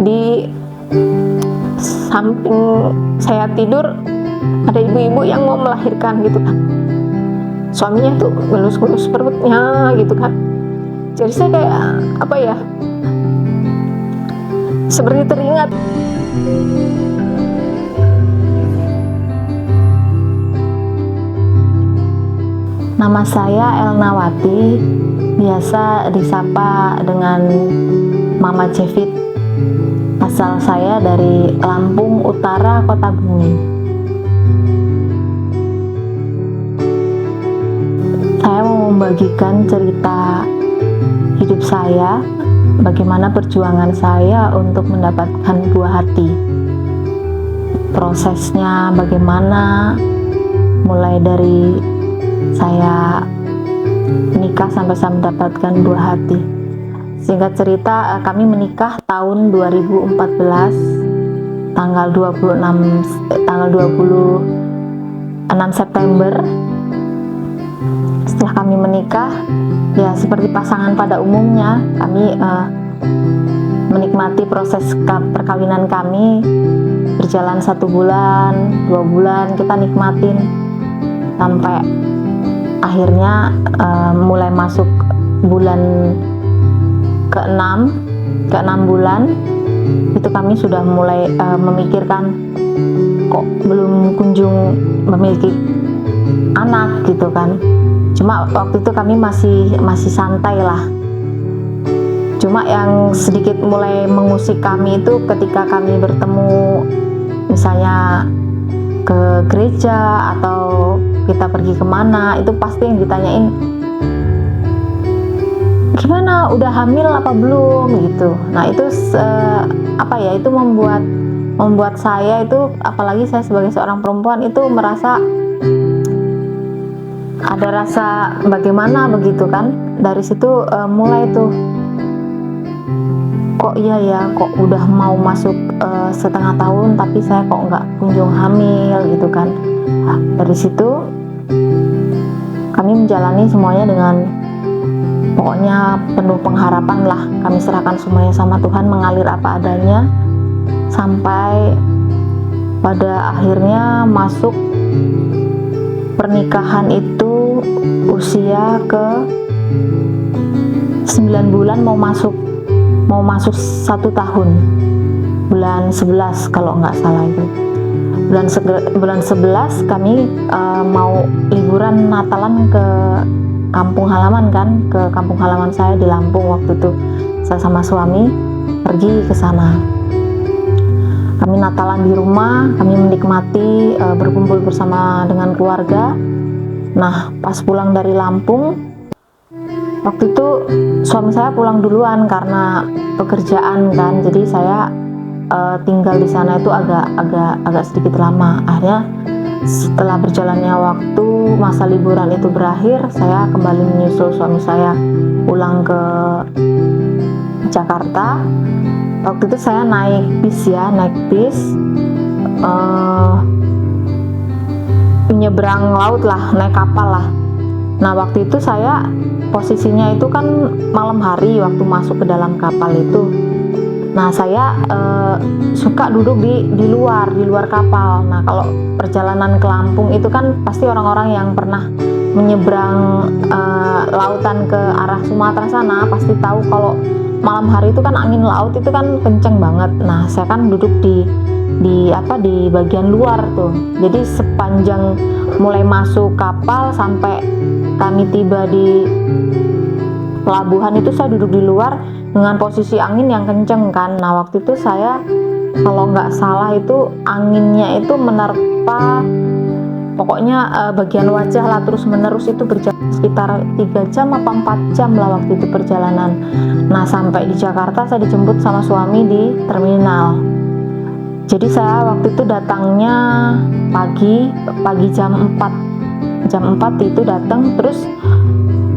Di samping saya tidur ada ibu-ibu yang mau melahirkan gitu kan. Suaminya tuh ngelus-ngelus perutnya gitu kan. Jadi saya kayak apa ya, seperti teringat. Nama saya Elnawati, biasa disapa dengan Mama Cevit. Asal saya dari Lampung Utara, Kota Bumi. Saya mau membagikan cerita hidup saya, bagaimana perjuangan saya untuk mendapatkan buah hati. Prosesnya bagaimana, mulai dari saya menikah sampai saya mendapatkan buah hati. Singkat cerita, kami menikah tahun 2014 tanggal 26 September. Setelah kami menikah, ya seperti pasangan pada umumnya, kami menikmati proses perkawinan kami. Berjalan 1 bulan, 2 bulan kita nikmatin sampai akhirnya mulai masuk bulan ke-6 bulan itu kami sudah mulai memikirkan kok belum kunjung memiliki anak gitu kan. Cuma waktu itu kami masih santai lah. Cuma yang sedikit mulai mengusik kami itu ketika kami bertemu, misalnya ke gereja atau kita pergi kemana, itu pasti yang ditanyain, gimana, udah hamil apa belum gitu. Nah itu itu membuat saya itu, apalagi saya sebagai seorang perempuan itu merasa ada rasa bagaimana begitu kan. Dari situ mulai tuh, kok iya ya, kok udah mau masuk setengah tahun tapi saya kok nggak kunjung hamil gitu kan. Nah, dari situ kami menjalani semuanya dengan pokoknya penuh pengharapan lah. Kami serahkan semuanya sama Tuhan, mengalir apa adanya, sampai pada akhirnya masuk pernikahan itu usia ke 9 bulan, mau masuk 1 tahun, bulan 11 kalau nggak salah itu. Bulan 11 kami mau liburan Natalan ke kampung halaman kan, ke kampung halaman saya di Lampung. Waktu itu saya sama suami pergi ke sana. Kami Natalan di rumah, kami menikmati berkumpul bersama dengan keluarga. Nah, pas pulang dari Lampung, waktu itu suami saya pulang duluan karena pekerjaan kan. Jadi saya tinggal di sana itu agak sedikit lama. Akhirnya setelah berjalannya waktu, masa liburan itu berakhir, saya kembali menyusul suami saya pulang ke Jakarta. Waktu itu saya naik bis menyeberang laut lah, naik kapal lah. Nah waktu itu saya posisinya itu kan malam hari waktu masuk ke dalam kapal itu. Nah saya suka duduk di luar kapal. Nah kalau perjalanan ke Lampung itu kan pasti orang-orang yang pernah menyeberang lautan ke arah Sumatera sana pasti tahu kalau malam hari itu kan angin laut itu kan kenceng banget. Nah saya kan duduk di bagian luar tuh. Jadi sepanjang mulai masuk kapal sampai kami tiba di pelabuhan itu saya duduk di luar dengan posisi angin yang kenceng kan. Nah waktu itu saya kalau nggak salah itu anginnya itu menerpa pokoknya bagian wajah lah, terus menerus itu berjalan sekitar 3 jam apa 4 jam lah waktu itu perjalanan. Nah sampai di Jakarta saya dijemput sama suami di terminal. Jadi saya waktu itu datangnya pagi jam 4 itu datang, terus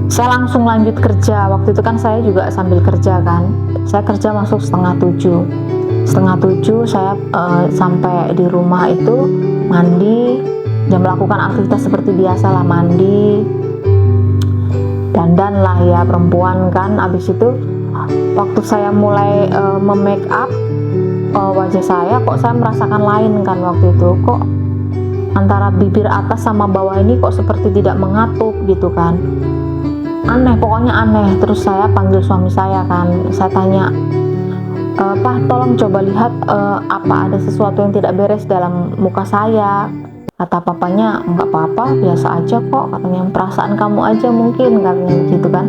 saya langsung lanjut kerja. Waktu itu kan saya juga sambil kerja kan, saya kerja masuk setengah 7 saya sampai di rumah itu mandi, dan melakukan aktivitas seperti biasa lah, mandi, dandan lah ya perempuan kan. Abis itu waktu saya mulai memake up wajah saya, kok saya merasakan lain kan waktu itu, kok antara bibir atas sama bawah ini kok seperti tidak mengatup gitu kan, aneh, pokoknya aneh. Terus saya panggil suami saya kan, saya tanya, Pak, tolong coba lihat apa ada sesuatu yang tidak beres dalam muka saya. Kata papanya, enggak apa-apa, biasa aja kok, katanya, perasaan kamu aja mungkin, katanya gitu kan.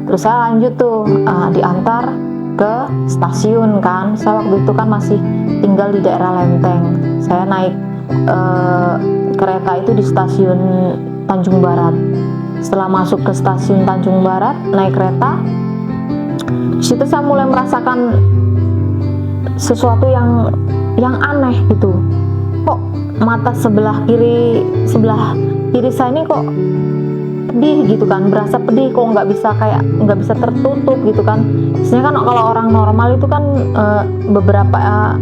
Terus saya lanjut tuh, diantar ke stasiun kan. Saya waktu itu kan masih tinggal di daerah Lenteng. Saya naik kereta itu di stasiun Tanjung Barat. Setelah masuk ke stasiun Tanjung Barat, naik kereta, di situ saya mulai merasakan sesuatu yang aneh gitu. Kok mata sebelah kiri saya ini kok pedih gitu kan, berasa pedih, kok nggak bisa tertutup gitu kan. Biasanya kan kalau orang normal itu kan beberapa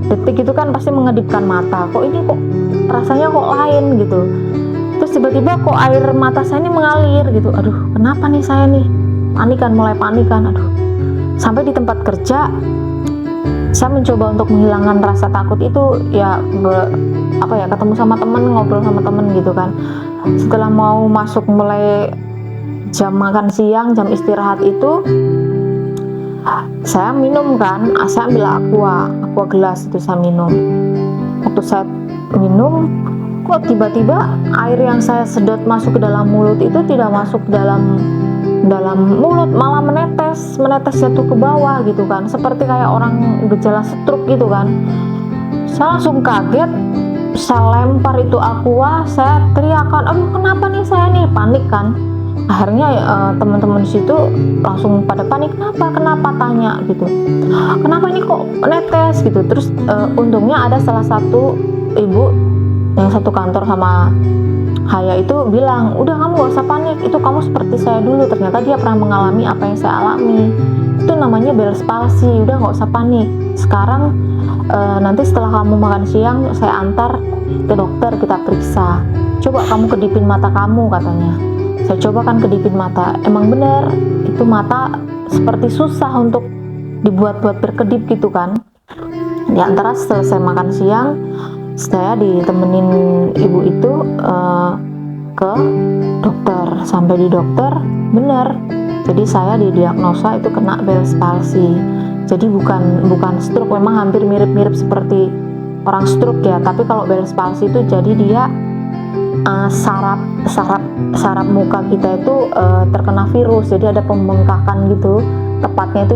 detik itu kan pasti mengedipkan mata, kok ini kok rasanya kok lain gitu. Terus tiba-tiba kok air mata saya ini mengalir gitu, aduh kenapa nih saya nih, mulai panik kan, aduh. Sampai di tempat kerja saya mencoba untuk menghilangkan rasa takut itu ya, ketemu sama temen, ngobrol sama temen gitu kan. Setelah mau masuk mulai jam makan siang, jam istirahat itu, saya minum kan, saya ambil aqua gelas itu, saya minum. Waktu saya minum, kok tiba-tiba air yang saya sedot masuk ke dalam mulut itu tidak masuk dalam mulut, malah menetes jatuh ke bawah gitu kan, seperti kayak orang gejala stroke gitu kan. Saya langsung kaget, saya lempar itu aqua, saya teriakan, aduh kenapa nih saya nih, panik kan. Akhirnya teman-teman situ langsung pada panik, kenapa tanya gitu, kenapa ini kok netes gitu. Terus untungnya ada salah satu ibu yang satu kantor sama Haya itu bilang, udah kamu gak usah panik, itu kamu seperti saya dulu. Ternyata dia pernah mengalami apa yang saya alami, itu namanya Bell's palsy. Udah gak usah panik, sekarang nanti setelah kamu makan siang saya antar ke dokter, kita periksa, coba kamu kedipin mata kamu, katanya. Saya coba kan kedipin mata, emang bener itu mata seperti susah untuk dibuat berkedip gitu kan. Di antara selesai makan siang, saya ditemenin ibu itu ke dokter. Sampai di dokter, bener, jadi saya didiagnosa itu kena Bell's palsy. Jadi bukan stroke, memang hampir mirip-mirip seperti orang stroke ya, tapi kalau Bell's palsy itu jadi dia saraf muka kita itu terkena virus, jadi ada pembengkakan gitu, tepatnya itu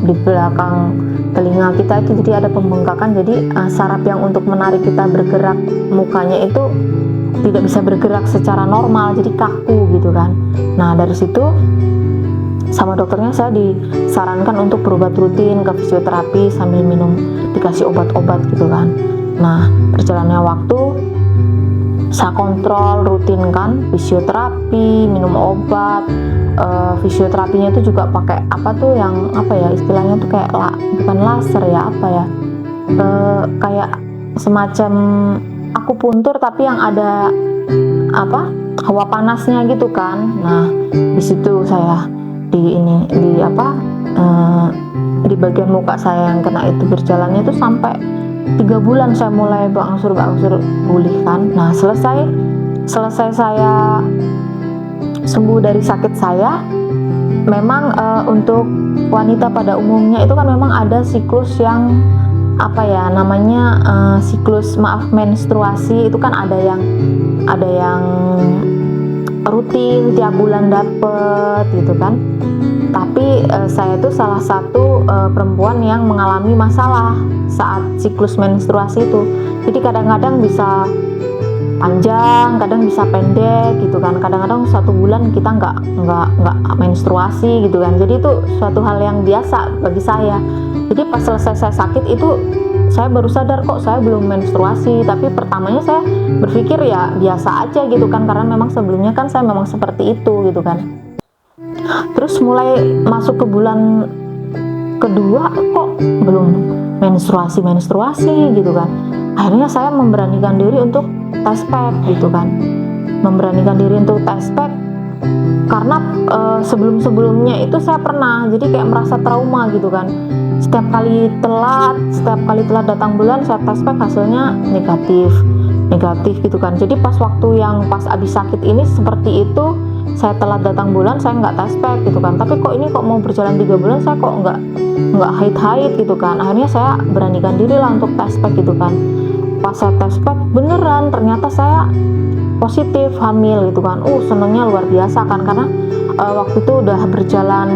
di belakang telinga kita itu, jadi ada pembengkakan, jadi saraf yang untuk menarik kita bergerak mukanya itu tidak bisa bergerak secara normal, jadi kaku gitu kan. Nah dari situ sama dokternya saya disarankan untuk berobat rutin ke fisioterapi sambil dikasih obat-obat gitu kan. Nah perjalannya waktu saya kontrol rutin kan, fisioterapi, minum obat. Fisioterapinya itu juga pakai istilahnya tuh kayak bukan laser ya, kayak semacam akupuntur tapi yang ada hawa panasnya gitu kan. Nah di situ saya di bagian muka saya yang kena itu berjalannya itu sampai 3 bulan saya mulai berangsur pulih kan. Nah selesai saya sembuh dari sakit saya, memang untuk wanita pada umumnya itu kan memang ada siklus yang siklus menstruasi itu kan ada yang rutin tiap bulan dapet gitu kan. Tapi saya itu salah satu perempuan yang mengalami masalah saat siklus menstruasi itu. Jadi kadang-kadang bisa panjang, kadang bisa pendek gitu kan. Kadang-kadang 1 bulan kita nggak menstruasi gitu kan. Jadi itu suatu hal yang biasa bagi saya. Jadi pas selesai saya sakit itu, saya baru sadar kok saya belum menstruasi. Tapi pertamanya saya berpikir ya biasa aja gitu kan, karena memang sebelumnya kan saya memang seperti itu gitu kan. Terus mulai masuk ke bulan kedua kok belum menstruasi gitu kan. Akhirnya saya memberanikan diri untuk tes pack gitu kan. Memberanikan diri untuk tes pack karena sebelum-sebelumnya itu saya pernah jadi kayak merasa trauma gitu kan. Setiap kali telat datang bulan saya tes pack hasilnya negatif gitu kan. Jadi pas waktu yang pas abis sakit ini seperti itu, saya telat datang bulan, saya nggak tes pack gitu kan. Tapi kok ini kok mau berjalan 3 bulan saya kok nggak haid gitu kan. Akhirnya saya beranikan diri lah untuk tes pack gitu kan. Pas saya tes pack beneran ternyata saya positif hamil gitu kan. Senengnya luar biasa kan, karena waktu itu udah berjalan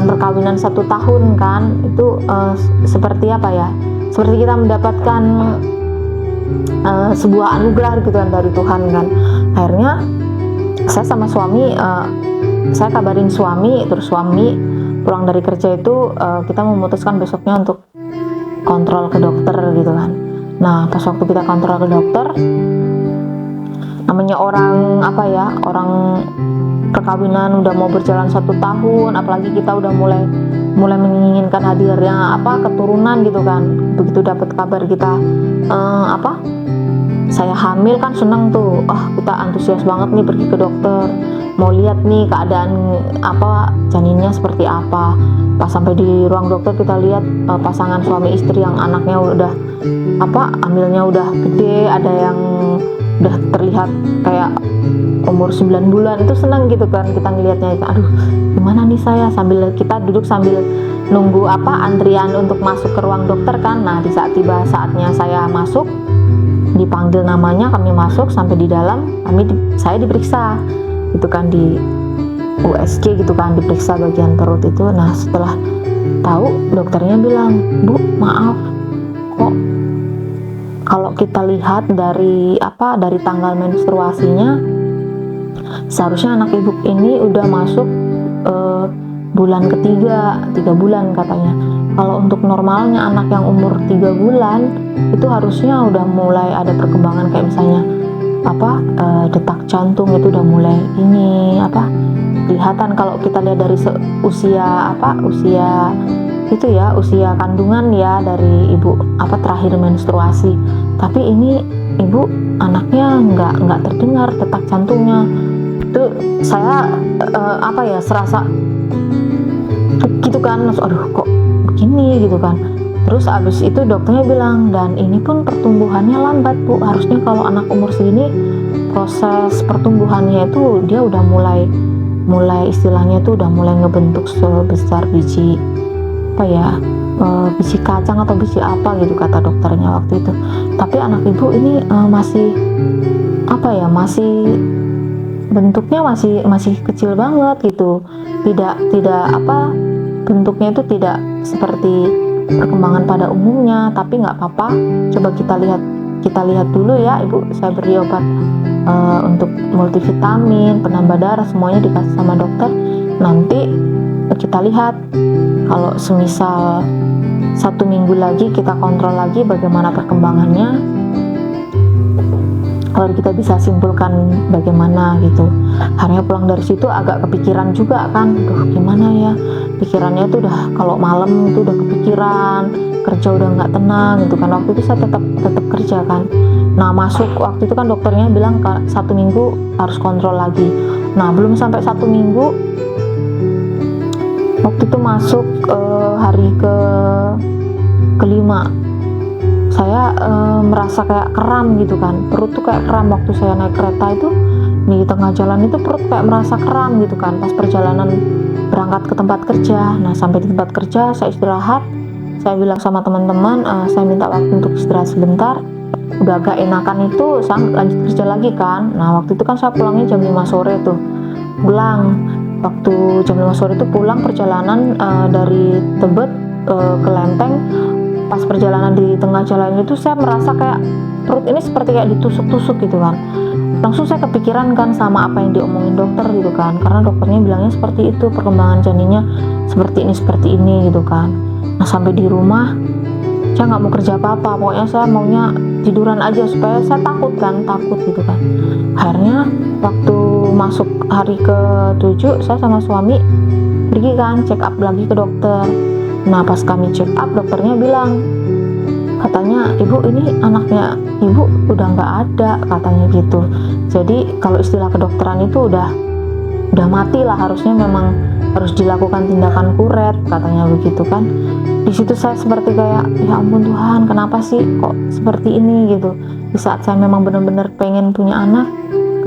perkawinan 1 tahun kan. Itu seperti apa ya, seperti kita mendapatkan sebuah anugerah gitu kan dari Tuhan kan. Akhirnya saya sama suami, saya kabarin suami, terus suami pulang dari kerja itu kita memutuskan besoknya untuk kontrol ke dokter gitu kan. Nah pas waktu kita kontrol ke dokter, namanya orang perkawinan udah mau berjalan 1 tahun, apalagi kita udah mulai menginginkan hadirnya keturunan gitu kan. Begitu dapat kabar kita saya hamil kan seneng tuh, kita antusias banget nih pergi ke dokter, mau lihat nih keadaan janinnya seperti apa. Pas sampai di ruang dokter kita lihat pasangan suami istri yang anaknya udah hamilnya udah gede, ada yang udah terlihat kayak umur 9 bulan, itu senang gitu kan kita ngelihatnya. Aduh gimana nih saya, sambil kita duduk sambil nunggu antrian untuk masuk ke ruang dokter kan. Nah di saat tiba saatnya saya masuk, dipanggil namanya, kami masuk, sampai di dalam saya diperiksa gitu kan di USG gitu kan, diperiksa bagian perut itu. Nah setelah tahu, dokternya bilang, "Bu, maaf, kok kalau kita lihat dari tanggal menstruasinya seharusnya anak ibu ini udah masuk bulan ketiga, 3 bulan katanya. Kalau untuk normalnya anak yang umur 3 bulan itu harusnya udah mulai ada perkembangan kayak misalnya detak jantung itu udah mulai kelihatan kalau kita lihat dari usia kandungan ya, dari ibu terakhir menstruasi. Tapi ini ibu anaknya nggak terdengar detak jantungnya." Itu saya serasa gitu kan, aduh kok begini gitu kan. Terus abis itu dokternya bilang, dan ini pun pertumbuhannya lambat Bu, harusnya kalau anak umur segini proses pertumbuhannya itu dia udah mulai istilahnya itu udah mulai ngebentuk sebesar biji biji kacang atau biji apa gitu kata dokternya waktu itu. Tapi anak ibu ini masih bentuknya masih kecil banget gitu, tidak bentuknya itu tidak seperti perkembangan pada umumnya. Tapi nggak apa-apa, coba kita lihat dulu ya ibu. Saya beri obat untuk multivitamin, penambah darah, semuanya dikasih sama dokter. Nanti kita lihat kalau semisal 1 minggu lagi kita kontrol lagi bagaimana perkembangannya, kalau kita bisa simpulkan bagaimana gitu. Akhirnya pulang dari situ agak kepikiran juga kan, gimana ya, pikirannya tuh udah kalau malam itu udah kepikiran, kerja udah nggak tenang gitu kan. Waktu itu saya tetap kerja kan. Nah masuk waktu itu kan dokternya bilang 1 minggu harus kontrol lagi. Nah belum sampai 1 minggu, waktu itu masuk hari kelima, saya merasa kayak kram gitu kan, perut tuh kayak kram. Waktu saya naik kereta itu di tengah jalan itu perut kayak merasa kram gitu kan, pas perjalanan berangkat ke tempat kerja. Nah sampai di tempat kerja saya istirahat, saya bilang sama teman-teman, saya minta waktu untuk istirahat sebentar. Udah agak enakan itu saya lanjut kerja lagi kan. Nah waktu itu kan saya pulangnya jam 5 sore tuh, waktu jam 5 sore itu pulang perjalanan dari Tebet ke Lenteng. Pas perjalanan di tengah jalan itu saya merasa kayak perut ini seperti kayak ditusuk-tusuk gitu kan. Langsung saya kepikiran kan sama apa yang diomongin dokter gitu kan, karena dokternya bilangnya seperti itu, perkembangan janinnya seperti ini gitu kan. Nah sampai di rumah saya nggak mau kerja apa-apa, pokoknya saya maunya tiduran aja supaya saya takut gitu kan. Akhirnya waktu masuk hari ke-7 saya sama suami pergi kan check up lagi ke dokter. Nah pas kami check up, dokternya bilang, katanya ibu ini anaknya ibu udah nggak ada katanya gitu. Jadi kalau istilah kedokteran itu udah udah mati lah, harusnya memang harus dilakukan tindakan kuret katanya begitu kan. Di situ saya seperti kayak, ya ampun Tuhan, kenapa sih kok seperti ini gitu. Di saat saya memang benar-benar pengen punya anak,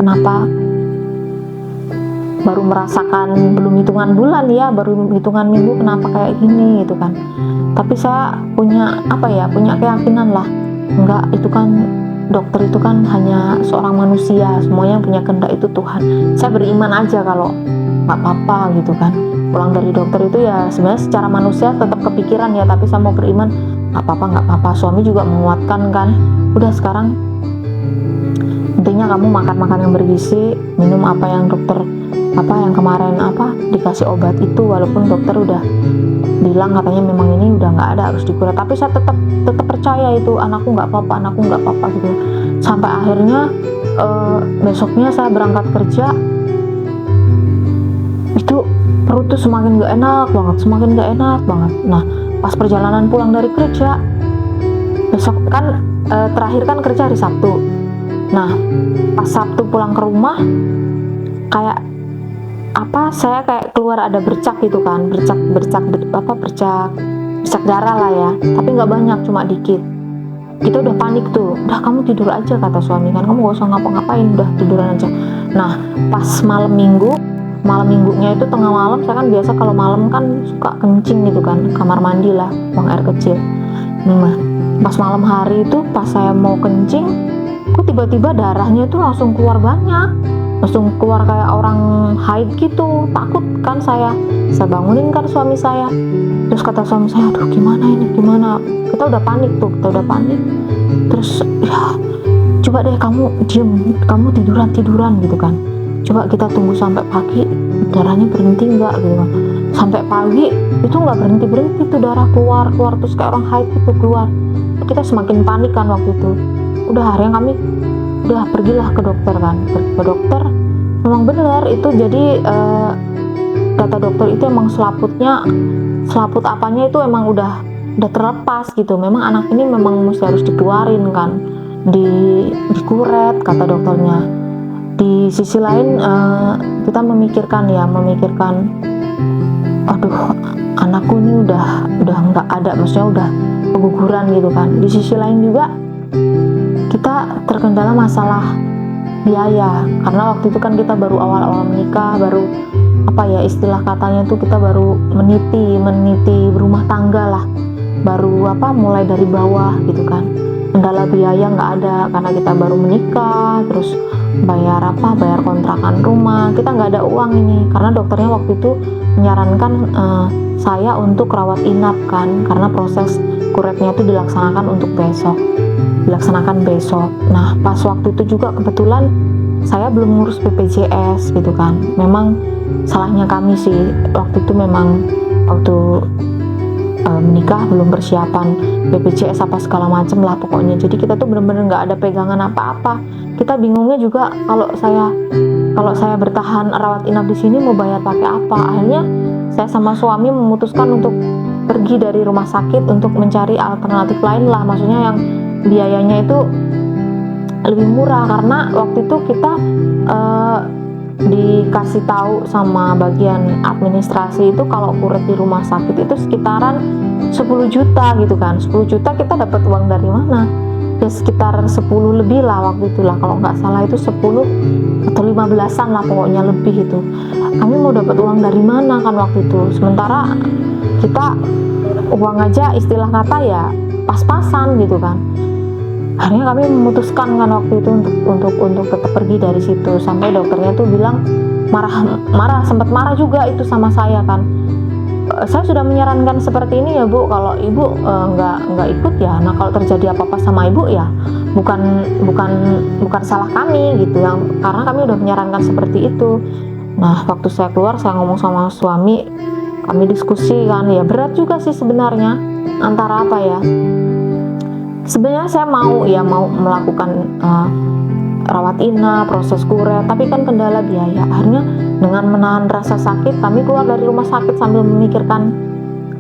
kenapa baru merasakan belum hitungan bulan ya, baru hitungan minggu kenapa kayak gini gitu kan. Tapi saya punya punya keyakinan lah, enggak, itu kan dokter itu kan hanya seorang manusia, semuanya yang punya kehendak itu Tuhan. Saya beriman aja kalau nggak apa-apa gitu kan. Pulang dari dokter itu ya sebenarnya secara manusia tetap kepikiran ya, tapi saya mau beriman, nggak apa-apa. Suami juga menguatkan kan, udah sekarang intinya kamu makan yang bergizi, minum apa yang dokter yang kemarin dikasih obat itu, walaupun dokter udah bilang katanya memang ini udah nggak ada, harus dikuret, tapi saya tetap percaya itu anakku nggak apa-apa gitu. Sampai akhirnya besoknya saya berangkat kerja, itu perut tuh semakin nggak enak banget. Nah pas perjalanan pulang dari kerja, besok kan terakhir kan kerja hari Sabtu. Nah pas Sabtu pulang ke rumah, kayak saya kayak keluar ada bercak gitu kan, bercak darah lah ya, tapi nggak banyak, cuma dikit. Kita udah panik tuh, udah kamu tidur aja kata suami kan, kamu gak usah ngapa-ngapain, udah tiduran aja. Nah pas malam minggunya itu tengah malam, saya kan biasa kalau malam kan suka kencing gitu kan, kamar mandi lah, buang air kecil. Nah pas malam hari itu pas saya mau kencing, kok tiba-tiba darahnya itu langsung keluar banyak, langsung keluar kayak orang haid gitu. Takut kan saya bangunin kan suami saya, terus kata suami saya, aduh gimana ini, kita udah panik. Terus ya coba deh kamu diem, kamu tiduran gitu kan, coba kita tunggu sampai pagi darahnya berhenti nggak gitu kan. Sampai pagi itu nggak berhenti tuh darah keluar terus kayak orang haid itu keluar. Kita semakin panik kan waktu itu. Udah akhirnya kami pergilah ke dokter kan, memang benar itu. Jadi kata dokter itu emang selaput apanya itu emang udah terlepas gitu. Memang anak ini memang mesti harus dikeluarin kan, dikuret kata dokternya. Di sisi lain kita memikirkan aduh anakku ini udah nggak ada, maksudnya udah keguguran gitu kan. Di sisi lain juga kita terkendala masalah biaya, karena waktu itu kan kita baru awal-awal menikah, baru istilah katanya tuh kita baru meniti berumah tangga lah, baru mulai dari bawah gitu kan. Kendala biaya nggak ada karena kita baru menikah, terus bayar kontrakan rumah, kita nggak ada uang ini, karena dokternya waktu itu menyarankan saya untuk rawat inap kan, karena proses kuretnya itu dilaksanakan besok. Nah pas waktu itu juga kebetulan saya belum ngurus BPJS gitu kan. Memang salahnya kami sih waktu itu, memang waktu menikah belum persiapan BPJS apa segala macem lah pokoknya. Jadi kita tuh bener-bener nggak ada pegangan apa-apa. Kita bingungnya juga kalau saya bertahan rawat inap di sini mau bayar pakai apa. Akhirnya saya sama suami memutuskan untuk pergi dari rumah sakit untuk mencari alternatif lain lah, maksudnya yang biayanya itu lebih murah. Karena waktu itu kita dikasih tahu sama bagian administrasi itu kalau kuret di rumah sakit itu sekitaran 10 juta gitu kan. 10 juta kita dapat uang dari mana? Ya sekitar 10 lebih lah waktu itu lah, kalau nggak salah itu 10 atau 15-an lah pokoknya lebih itu. Kami mau dapat uang dari mana kan waktu itu, sementara kita uang aja istilah kata ya pas-pasan gitu kan. Akhirnya kami memutuskan kan waktu itu untuk tetap pergi dari situ, sampai dokternya tuh bilang sempat marah juga itu sama saya kan. Saya sudah menyarankan seperti ini ya Bu, kalau Ibu nggak ikut ya, nah kalau terjadi apa-apa sama Ibu ya bukan salah kami gitu ya, karena kami udah menyarankan seperti itu. Nah waktu saya keluar, saya ngomong sama suami, kami diskusi kan, ya berat juga sih sebenarnya antara sebenarnya saya mau melakukan rawat inap, proses kuret, tapi kan kendala biaya. Akhirnya dengan menahan rasa sakit, kami keluar dari rumah sakit sambil memikirkan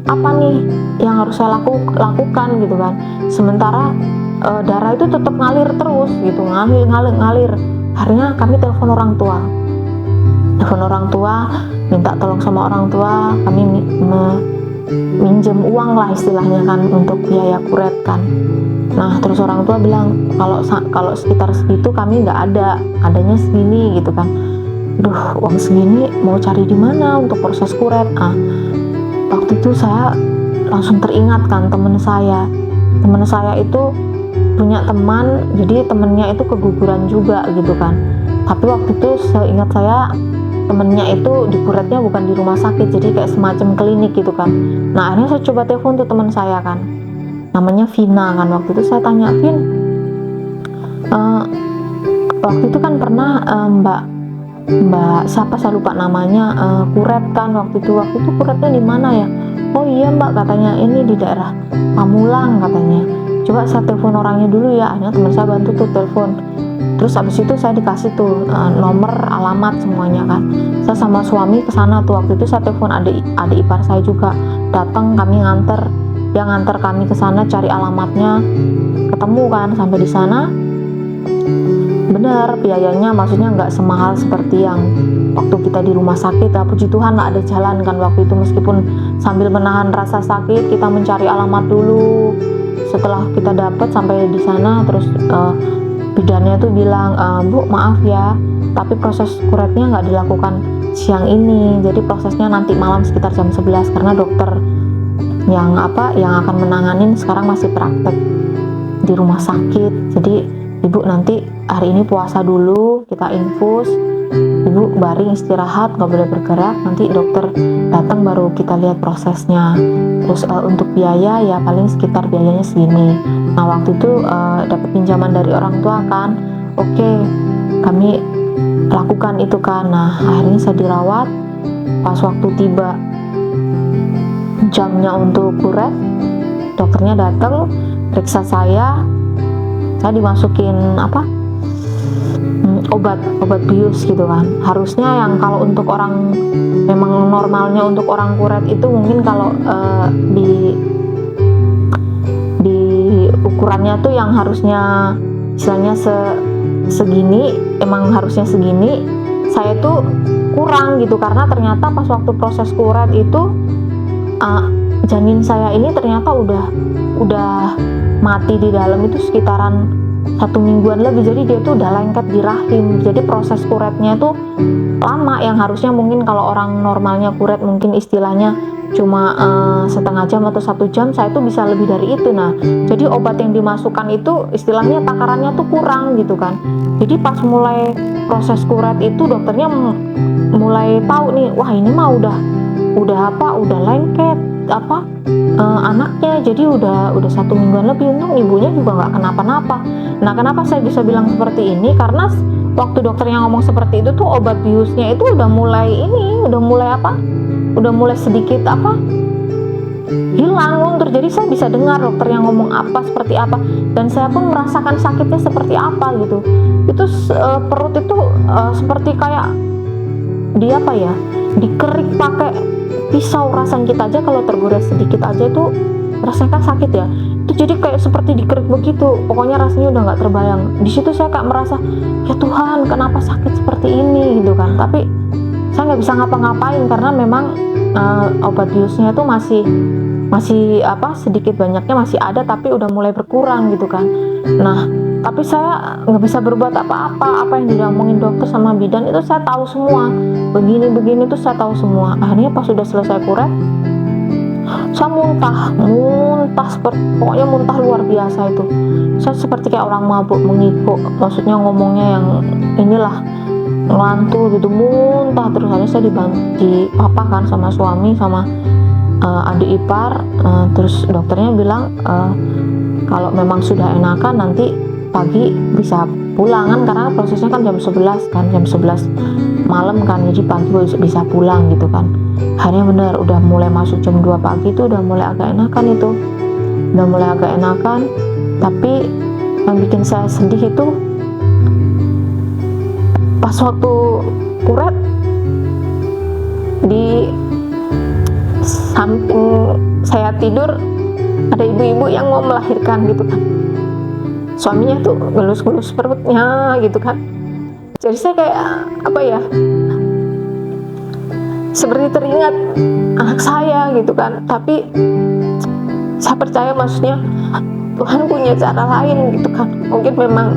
apa nih yang harus saya lakukan gitu kan. Sementara darah itu tetap ngalir terus gitu, ngalir. Akhirnya kami telepon orang tua. telepon orang tua, minta tolong sama orang tua, kami minjem uang lah istilahnya kan untuk biaya kuret kan. Nah terus orang tua bilang kalau sekitar segitu kami nggak ada, adanya segini gitu kan. Duh, uang segini mau cari di mana untuk proses kuret? Waktu itu saya langsung teringat kan teman saya itu punya teman, jadi temennya itu keguguran juga gitu kan. Tapi waktu itu seingat saya temennya itu dikuretnya bukan di rumah sakit, jadi kayak semacam klinik gitu kan. Nah akhirnya saya coba telepon tuh teman saya kan, namanya Vina kan. Waktu itu saya tanya, Vin, waktu itu kan pernah mbak siapa saya lupa namanya, kuret kan waktu itu kuretnya di mana ya? Oh iya mbak, katanya ini di daerah Pamulang katanya. Coba saya telepon orangnya dulu ya. Akhirnya teman saya bantu tuh telepon. Terus abis itu saya dikasih tuh nomor, alamat semuanya kan. Saya sama suami ke sana tuh. Waktu itu saya telepon adik ipar saya juga, datang, kami nganter, dia nganter kami ke sana cari alamatnya, ketemu kan sampai di sana. Bener biayanya, maksudnya nggak semahal seperti yang waktu kita di rumah sakit ya. Puji Tuhan lah ada jalan kan waktu itu, meskipun sambil menahan rasa sakit kita mencari alamat dulu. Setelah kita dapat sampai di sana, terus bidannya tuh bilang, Bu maaf ya, tapi proses kuretnya nggak dilakukan siang ini, jadi prosesnya nanti malam sekitar jam 11 karena dokter yang akan menanganin sekarang masih praktek di rumah sakit. Jadi ibu nanti hari ini puasa dulu, kita infus, ibu baring istirahat, nggak boleh bergerak, nanti dokter datang baru kita lihat prosesnya. Terus untuk biaya ya paling sekitar biayanya segini. Nah waktu itu dapat pinjaman dari orang tua kan, oke, kami lakukan itu kan. Nah akhirnya saya dirawat. Pas waktu tiba jamnya untuk kuret, dokternya datang periksa saya dimasukin obat bius gitu kan. Harusnya yang kalau untuk orang memang normalnya untuk orang kuret itu mungkin kalau di ukurannya tuh yang harusnya istilahnya segini, emang harusnya segini, saya tuh kurang gitu, karena ternyata pas waktu proses kuret itu janin saya ini ternyata udah mati di dalam itu sekitaran 1 mingguan lebih, jadi dia tuh udah lengket di rahim. Jadi proses kuretnya itu lama, yang harusnya mungkin kalau orang normalnya kuret mungkin istilahnya cuma setengah jam atau 1 jam, saya tuh bisa lebih dari itu. Nah jadi obat yang dimasukkan itu istilahnya takarannya tuh kurang gitu kan. Jadi pas mulai proses kuret itu dokternya mulai tahu nih, wah ini mah udah lengket anaknya, jadi udah 1 mingguan lebih. Untung ibunya juga nggak kenapa-napa. Nah kenapa saya bisa bilang seperti ini, karena waktu dokternya ngomong seperti itu tuh obat biusnya itu udah mulai sedikit hilang luntur. Jadi saya bisa dengar dokter yang ngomong seperti apa, dan saya pun merasakan sakitnya seperti apa gitu. Itu perut itu seperti kayak dikerik pakai pisau. Rasanya kita aja kalau tergores sedikit aja itu rasanya kan sakit ya. Itu jadi kayak seperti dikerik begitu. Pokoknya rasanya udah nggak terbayang. Di situ saya kayak merasa, ya Tuhan, kenapa sakit seperti ini gitu kan. Tapi saya nggak bisa ngapa-ngapain karena memang obat biusnya itu masih sedikit banyaknya masih ada, tapi udah mulai berkurang gitu kan. Nah tapi saya nggak bisa berbuat apa-apa. Apa yang diomongin dokter sama bidan itu saya tahu semua, begini tuh saya tahu semua. Akhirnya pas sudah selesai kuret, saya muntah pokoknya muntah luar biasa itu. Saya seperti kayak orang mabuk mengikuk, maksudnya ngomongnya yang inilah ngelantur gitu, muntah terus. Akhirnya saya dipapakan sama suami sama adik ipar. Terus dokternya bilang kalau memang sudah enakan nanti pagi bisa pulang kan, karena prosesnya kan jam 11 malam kan, jadi pagi bisa pulang gitu kan. Akhirnya bener udah mulai masuk jam 2 pagi itu udah mulai agak enakan. Tapi yang bikin saya sedih itu pas waktu kuret, di samping saya tidur ada ibu-ibu yang mau melahirkan gitu kan. Suaminya tuh ngelus-ngelus perutnya gitu kan. Jadi saya kayak seperti teringat anak saya gitu kan. Tapi saya percaya maksudnya Tuhan punya cara lain gitu kan. Mungkin memang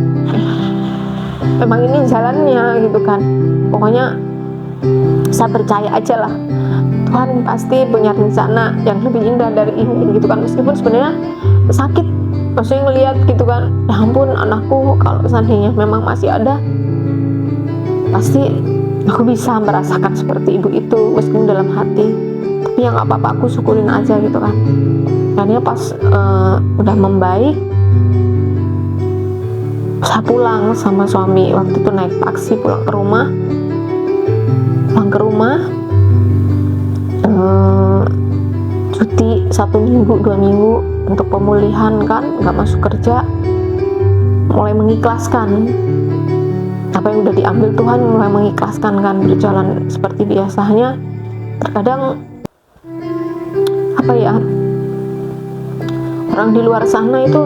ini jalannya gitu kan. Pokoknya saya percaya aja lah, Tuhan pasti punya rencana yang lebih indah dari ini gitu kan. Meskipun sebenarnya sakit, maksudnya ngelihat gitu kan, ya ampun anakku kalau seandainya memang masih ada, pasti aku bisa merasakan seperti ibu itu meskipun dalam hati. Tapi yang apa-apa aku syukurin aja gitu kan. Akhirnya pas udah membaik, saya pulang sama suami. Waktu itu naik taksi pulang ke rumah. Cuti 1 minggu 2 minggu untuk pemulihan kan, nggak masuk kerja, mulai mengikhlaskan apa yang udah diambil Tuhan, mulai mengikhlaskan kan, berjalan seperti biasanya. Terkadang apa ya, orang di luar sana itu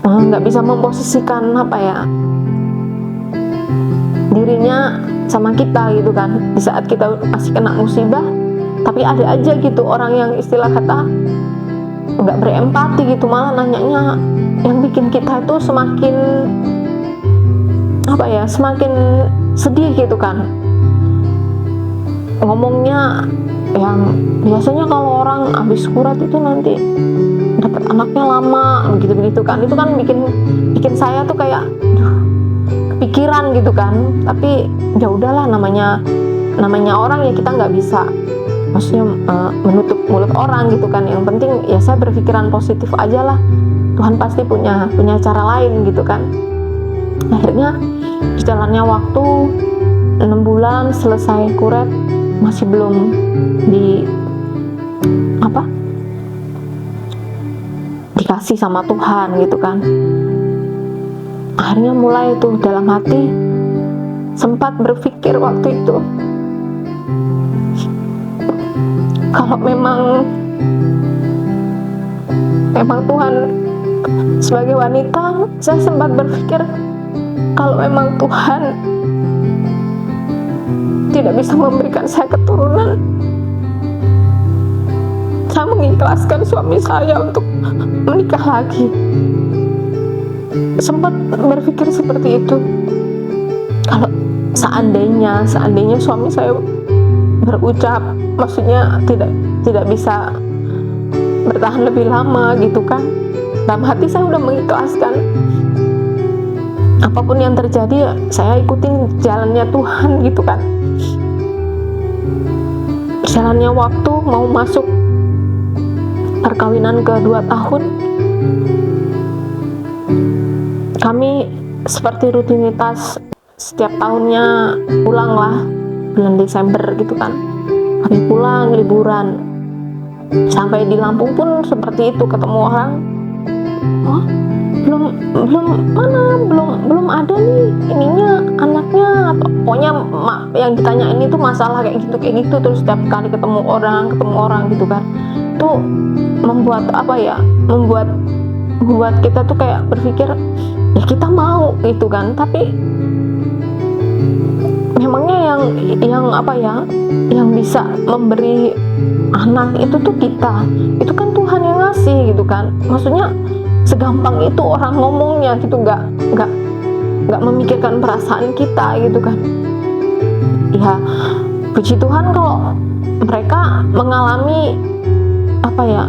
nggak bisa memposisikan apa ya, dirinya sama kita gitu kan. Di saat kita masih kena musibah, tapi ada aja gitu orang yang istilah kata nggak berempati gitu, malah nanyanya yang bikin kita itu semakin apa ya, semakin sedih gitu kan. Ngomongnya yang biasanya kalau orang habis kurat itu nanti dapat anaknya lama begitu kan. Itu kan bikin saya tuh kayak kepikiran gitu kan. Tapi ya udahlah, namanya orang ya, kita nggak bisa maksudnya menutup mulut orang gitu kan. Yang penting ya saya berpikiran positif aja lah, Tuhan pasti punya cara lain gitu kan. Akhirnya jalannya waktu 6 bulan selesai kuret, masih belum dikasih sama Tuhan gitu kan. Akhirnya mulai tuh dalam hati sempat berpikir waktu itu, kalau memang Tuhan, sebagai wanita saya sempat berpikir kalau memang Tuhan tidak bisa memberikan saya keturunan, saya mengikhlaskan suami saya untuk menikah lagi. Sempat berpikir seperti itu. Kalau seandainya suami saya berucap, maksudnya tidak bisa bertahan lebih lama gitu kan, dalam hati saya udah mengikhlaskan. Apapun yang terjadi, saya ikutin jalannya Tuhan gitu kan. Jalannya waktu, mau masuk perkawinan ke 2 tahun, kami seperti rutinitas setiap tahunnya pulang lah, bulan Desember gitu kan. Kami pulang liburan. Sampai di Lampung pun seperti itu, ketemu orang, oh belum ada nih ininya, anaknya. Pokoknya yang ditanya ini tuh masalah kayak gitu. Terus setiap kali ketemu orang gitu kan, tuh membuat apa ya, membuat kita tuh kayak berpikir ya kita mau gitu kan. Tapi memangnya yang apa ya, yang bisa memberi anak itu tuh kita, itu kan Tuhan yang ngasih gitu kan. Maksudnya segampang itu orang ngomongnya gitu, nggak memikirkan perasaan kita gitu kan. Ya puji Tuhan kalau mereka mengalami apa ya,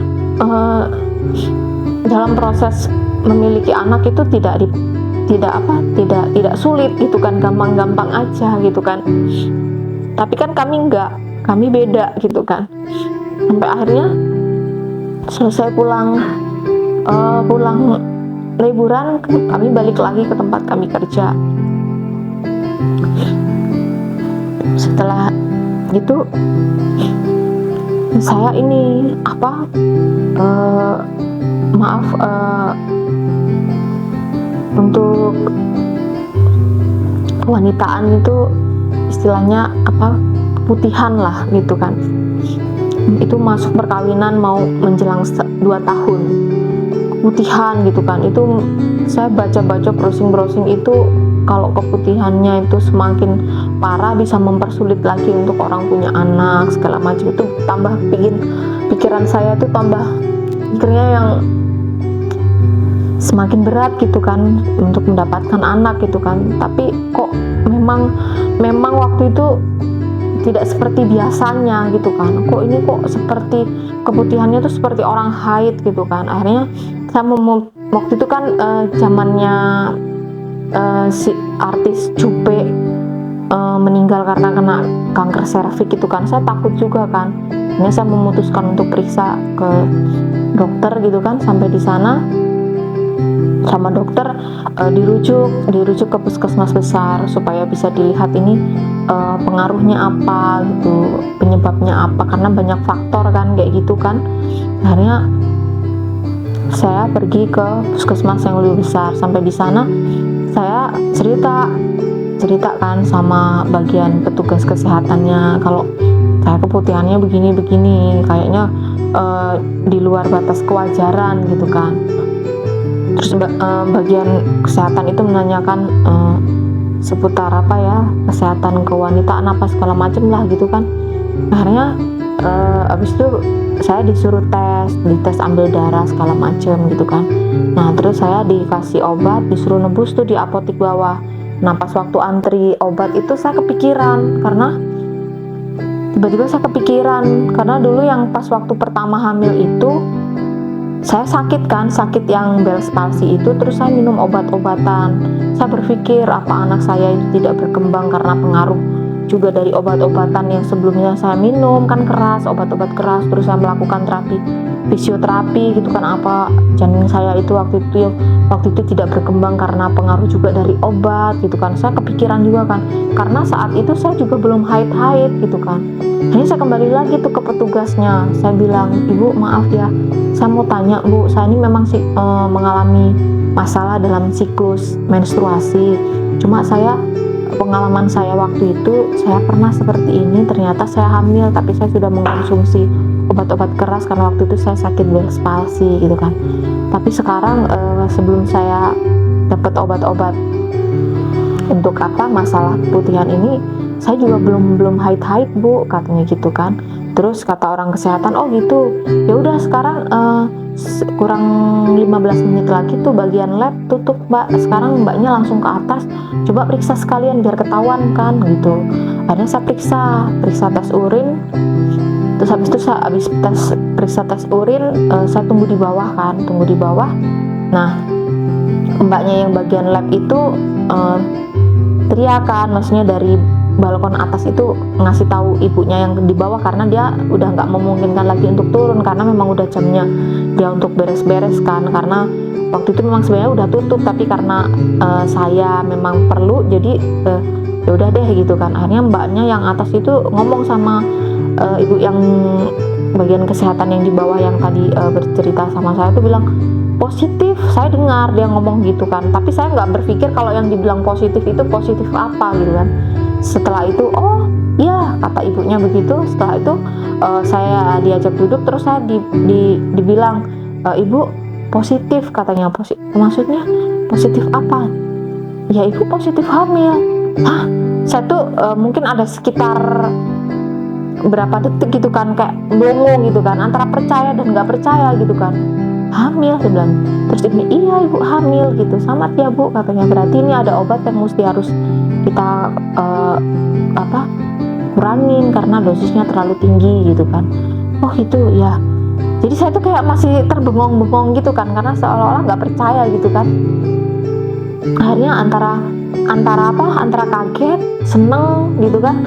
dalam proses memiliki anak itu tidak sulit gitu kan, gampang-gampang aja gitu kan. Tapi kan kami beda gitu kan. Sampai akhirnya selesai pulang liburan, kami balik lagi ke tempat kami kerja. Setelah gitu saya ini untuk kewanitaan itu istilahnya putihan lah gitu kan. Itu masuk perkawinan mau menjelang 2 tahun, putihan gitu kan. Itu saya baca browsing itu kalau keputihannya itu semakin parah bisa mempersulit lagi untuk orang punya anak segala macam. Itu tambah bikin pikiran saya tuh tambah pikirnya yang semakin berat gitu kan untuk mendapatkan anak gitu kan. Tapi kok memang waktu itu tidak seperti biasanya gitu kan, kok ini kok seperti keputihannya tuh seperti orang haid gitu kan. Akhirnya saya waktu itu kan zamannya si artis Jupe meninggal karena kena kanker serviks gitu kan. Saya takut juga kan, ini saya memutuskan untuk periksa ke dokter gitu kan. Sampai di sana sama dokter dirujuk ke puskesmas besar supaya bisa dilihat ini pengaruhnya apa gitu, penyebabnya apa, karena banyak faktor kan kayak gitu kan. Akhirnya saya pergi ke puskesmas yang lebih besar. Sampai di sana saya cerita kan sama bagian petugas kesehatannya kalau saya keputihannya begini kayaknya di luar batas kewajaran gitu kan. Terus bagian kesehatan itu menanyakan seputar apa ya, kesehatan kewanitaan apa segala macem lah gitu kan. Akhirnya abis itu saya disuruh dites ambil darah segala macem gitu kan. Nah terus saya dikasih obat, disuruh nebus tuh di apotik bawah. Nah pas waktu antri obat itu saya kepikiran, karena tiba-tiba saya kepikiran karena dulu yang pas waktu pertama hamil itu saya sakit yang Bell's palsy itu, terus saya minum obat-obatan. Saya berpikir apa anak saya itu tidak berkembang karena pengaruh juga dari obat-obatan yang sebelumnya saya minum kan keras, obat-obat keras. Terus saya melakukan fisioterapi gitu kan, apa janin saya itu waktu itu tidak berkembang karena pengaruh juga dari obat gitu kan. Saya kepikiran juga kan, karena saat itu saya juga belum haid gitu kan. Ini saya kembali lagi tuh ke petugasnya, saya bilang, "Ibu maaf ya, saya mau tanya Bu, saya ini memang mengalami masalah dalam siklus menstruasi. Cuma pengalaman saya waktu itu, saya pernah seperti ini, ternyata saya hamil, tapi saya sudah mengkonsumsi obat-obat keras karena waktu itu saya sakit Bell's palsy gitu kan. Tapi sekarang sebelum saya dapat obat-obat untuk masalah keputihan ini, saya juga belum haid Bu," katanya gitu kan. Terus kata orang kesehatan, "Oh gitu, ya udah sekarang kurang 15 menit lagi tuh bagian lab tutup Mbak, sekarang Mbaknya langsung ke atas, coba periksa sekalian biar ketahuan kan," gitu. Akhirnya saya periksa tes urin. Terus habis itu habis periksa tes urin, saya tunggu di bawah. Nah mbaknya yang bagian lab itu teriak kan, maksudnya dari balkon atas itu ngasih tahu ibunya yang di bawah, karena dia udah nggak memungkinkan lagi untuk turun karena memang udah jamnya dia untuk beres-beres kan. Karena waktu itu memang sebenarnya udah tutup, tapi karena saya memang perlu, jadi ya udah deh gitu kan. Akhirnya mbaknya yang atas itu ngomong sama ibu yang bagian kesehatan yang di bawah yang tadi bercerita sama saya tuh bilang positif. Saya dengar dia ngomong gitu kan, tapi saya nggak berpikir kalau yang dibilang positif itu positif apa gitu kan. Setelah itu, oh iya kata ibunya begitu. Setelah itu saya diajak duduk, terus saya dibilang, "Ibu positif," katanya. Maksudnya positif apa? "Ya ibu positif hamil." Hah? Saya tuh mungkin ada sekitar berapa detik gitu kan, kayak bongo gitu kan, antara percaya dan nggak percaya gitu kan. "Hamil," dia bilang. Terus dia, "Iya ibu hamil," gitu. "Selamat ya Bu," katanya, "berarti ini ada obat yang mesti harus kita kurangin karena dosisnya terlalu tinggi," gitu kan. Oh gitu ya. Jadi saya tuh kayak masih terbengong-bengong gitu kan, karena seolah-olah nggak percaya gitu kan. Akhirnya antara kaget, seneng gitu kan,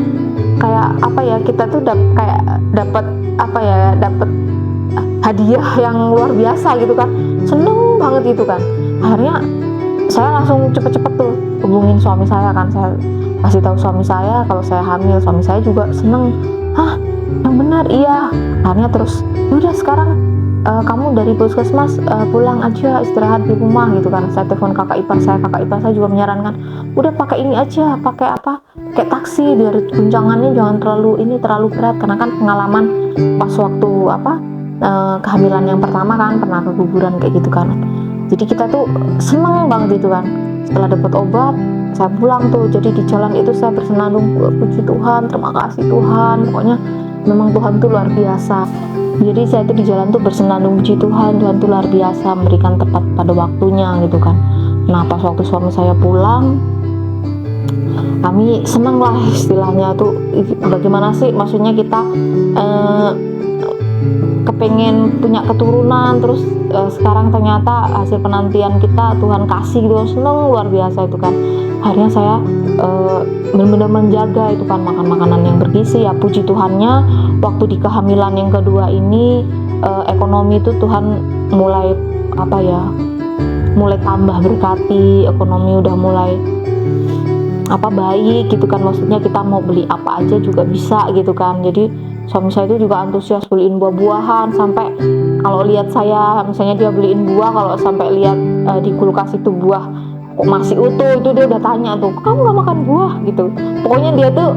kayak kita tuh dapat hadiah yang luar biasa gitu kan, seneng banget gitu kan. Akhirnya saya langsung cepet-cepet tuh hubungin suami saya kan, saya kasih tahu suami saya kalau saya hamil. Suami saya juga seneng, "Hah, yang benar?" "Iya." Akhirnya terus, "Udah sekarang kamu dari puskesmas pulang aja, istirahat di rumah," gitu kan. Saya telepon kakak ipar saya juga menyarankan, "Udah pakai ini aja, pakai taksi biar guncangannya jangan terlalu berat," karena kan pengalaman pas waktu kehamilan yang pertama kan pernah keguguran kayak gitu kan. Jadi kita tuh seneng banget gitu kan. Setelah dapat obat, saya pulang tuh, jadi di jalan itu saya bersenandung, puji Tuhan, terima kasih Tuhan, pokoknya memang Tuhan tuh luar biasa. Jadi saya tuh di jalan tuh bersenandung, puji Tuhan, Tuhan tuh luar biasa, memberikan tepat pada waktunya gitu kan. Nah pas waktu suami saya pulang, kami senang lah istilahnya tuh, bagaimana sih, maksudnya kita kepengen punya keturunan, terus sekarang ternyata hasil penantian kita Tuhan kasih gitu, seneng luar biasa itu kan. Akhirnya saya benar-benar menjaga itu kan, makan makanan yang bergizi ya, puji Tuhannya waktu di kehamilan yang kedua ini ekonomi itu Tuhan mulai mulai tambah berkati, ekonomi udah mulai baik gitu kan, maksudnya kita mau beli apa aja juga bisa gitu kan. Jadi suami saya itu juga antusias beliin buah-buahan, sampai kalau lihat saya misalnya dia beliin buah, kalau sampai lihat di kulkas itu buah kok masih utuh, itu dia udah tanya tuh, kamu gak makan buah gitu. Pokoknya dia tuh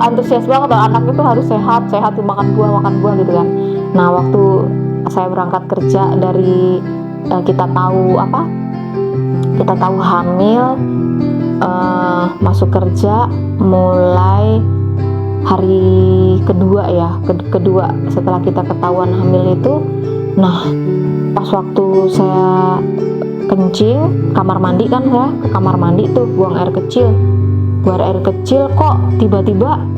antusias banget, anak itu harus sehat tuh, makan buah gitu kan. Nah waktu saya berangkat kerja dari kita tahu hamil, masuk kerja mulai hari kedua setelah kita ketahuan hamil itu. Nah pas waktu saya kencing, kamar mandi kan, ya ke kamar mandi tuh buang air kecil kok tiba-tiba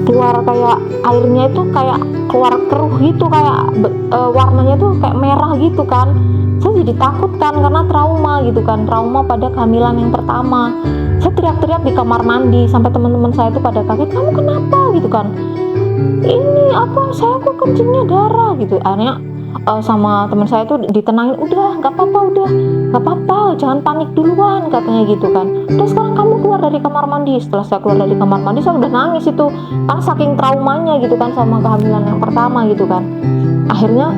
keluar kayak airnya itu kayak keluar keruh gitu, kayak warnanya tuh kayak merah gitu kan. Saya jadi takut kan, karena trauma pada kehamilan yang pertama. Saya teriak-teriak di kamar mandi sampai teman-teman saya itu pada kaget, kamu kenapa gitu kan, ini saya kok kencingnya darah gitu. Akhirnya sama teman saya itu ditenangin, udah nggak apa-apa, jangan panik duluan katanya gitu kan. Terus sekarang kamu keluar dari kamar mandi. Setelah saya keluar dari kamar mandi, saya udah nangis itu kan, saking traumanya gitu kan sama kehamilan yang pertama gitu kan. Akhirnya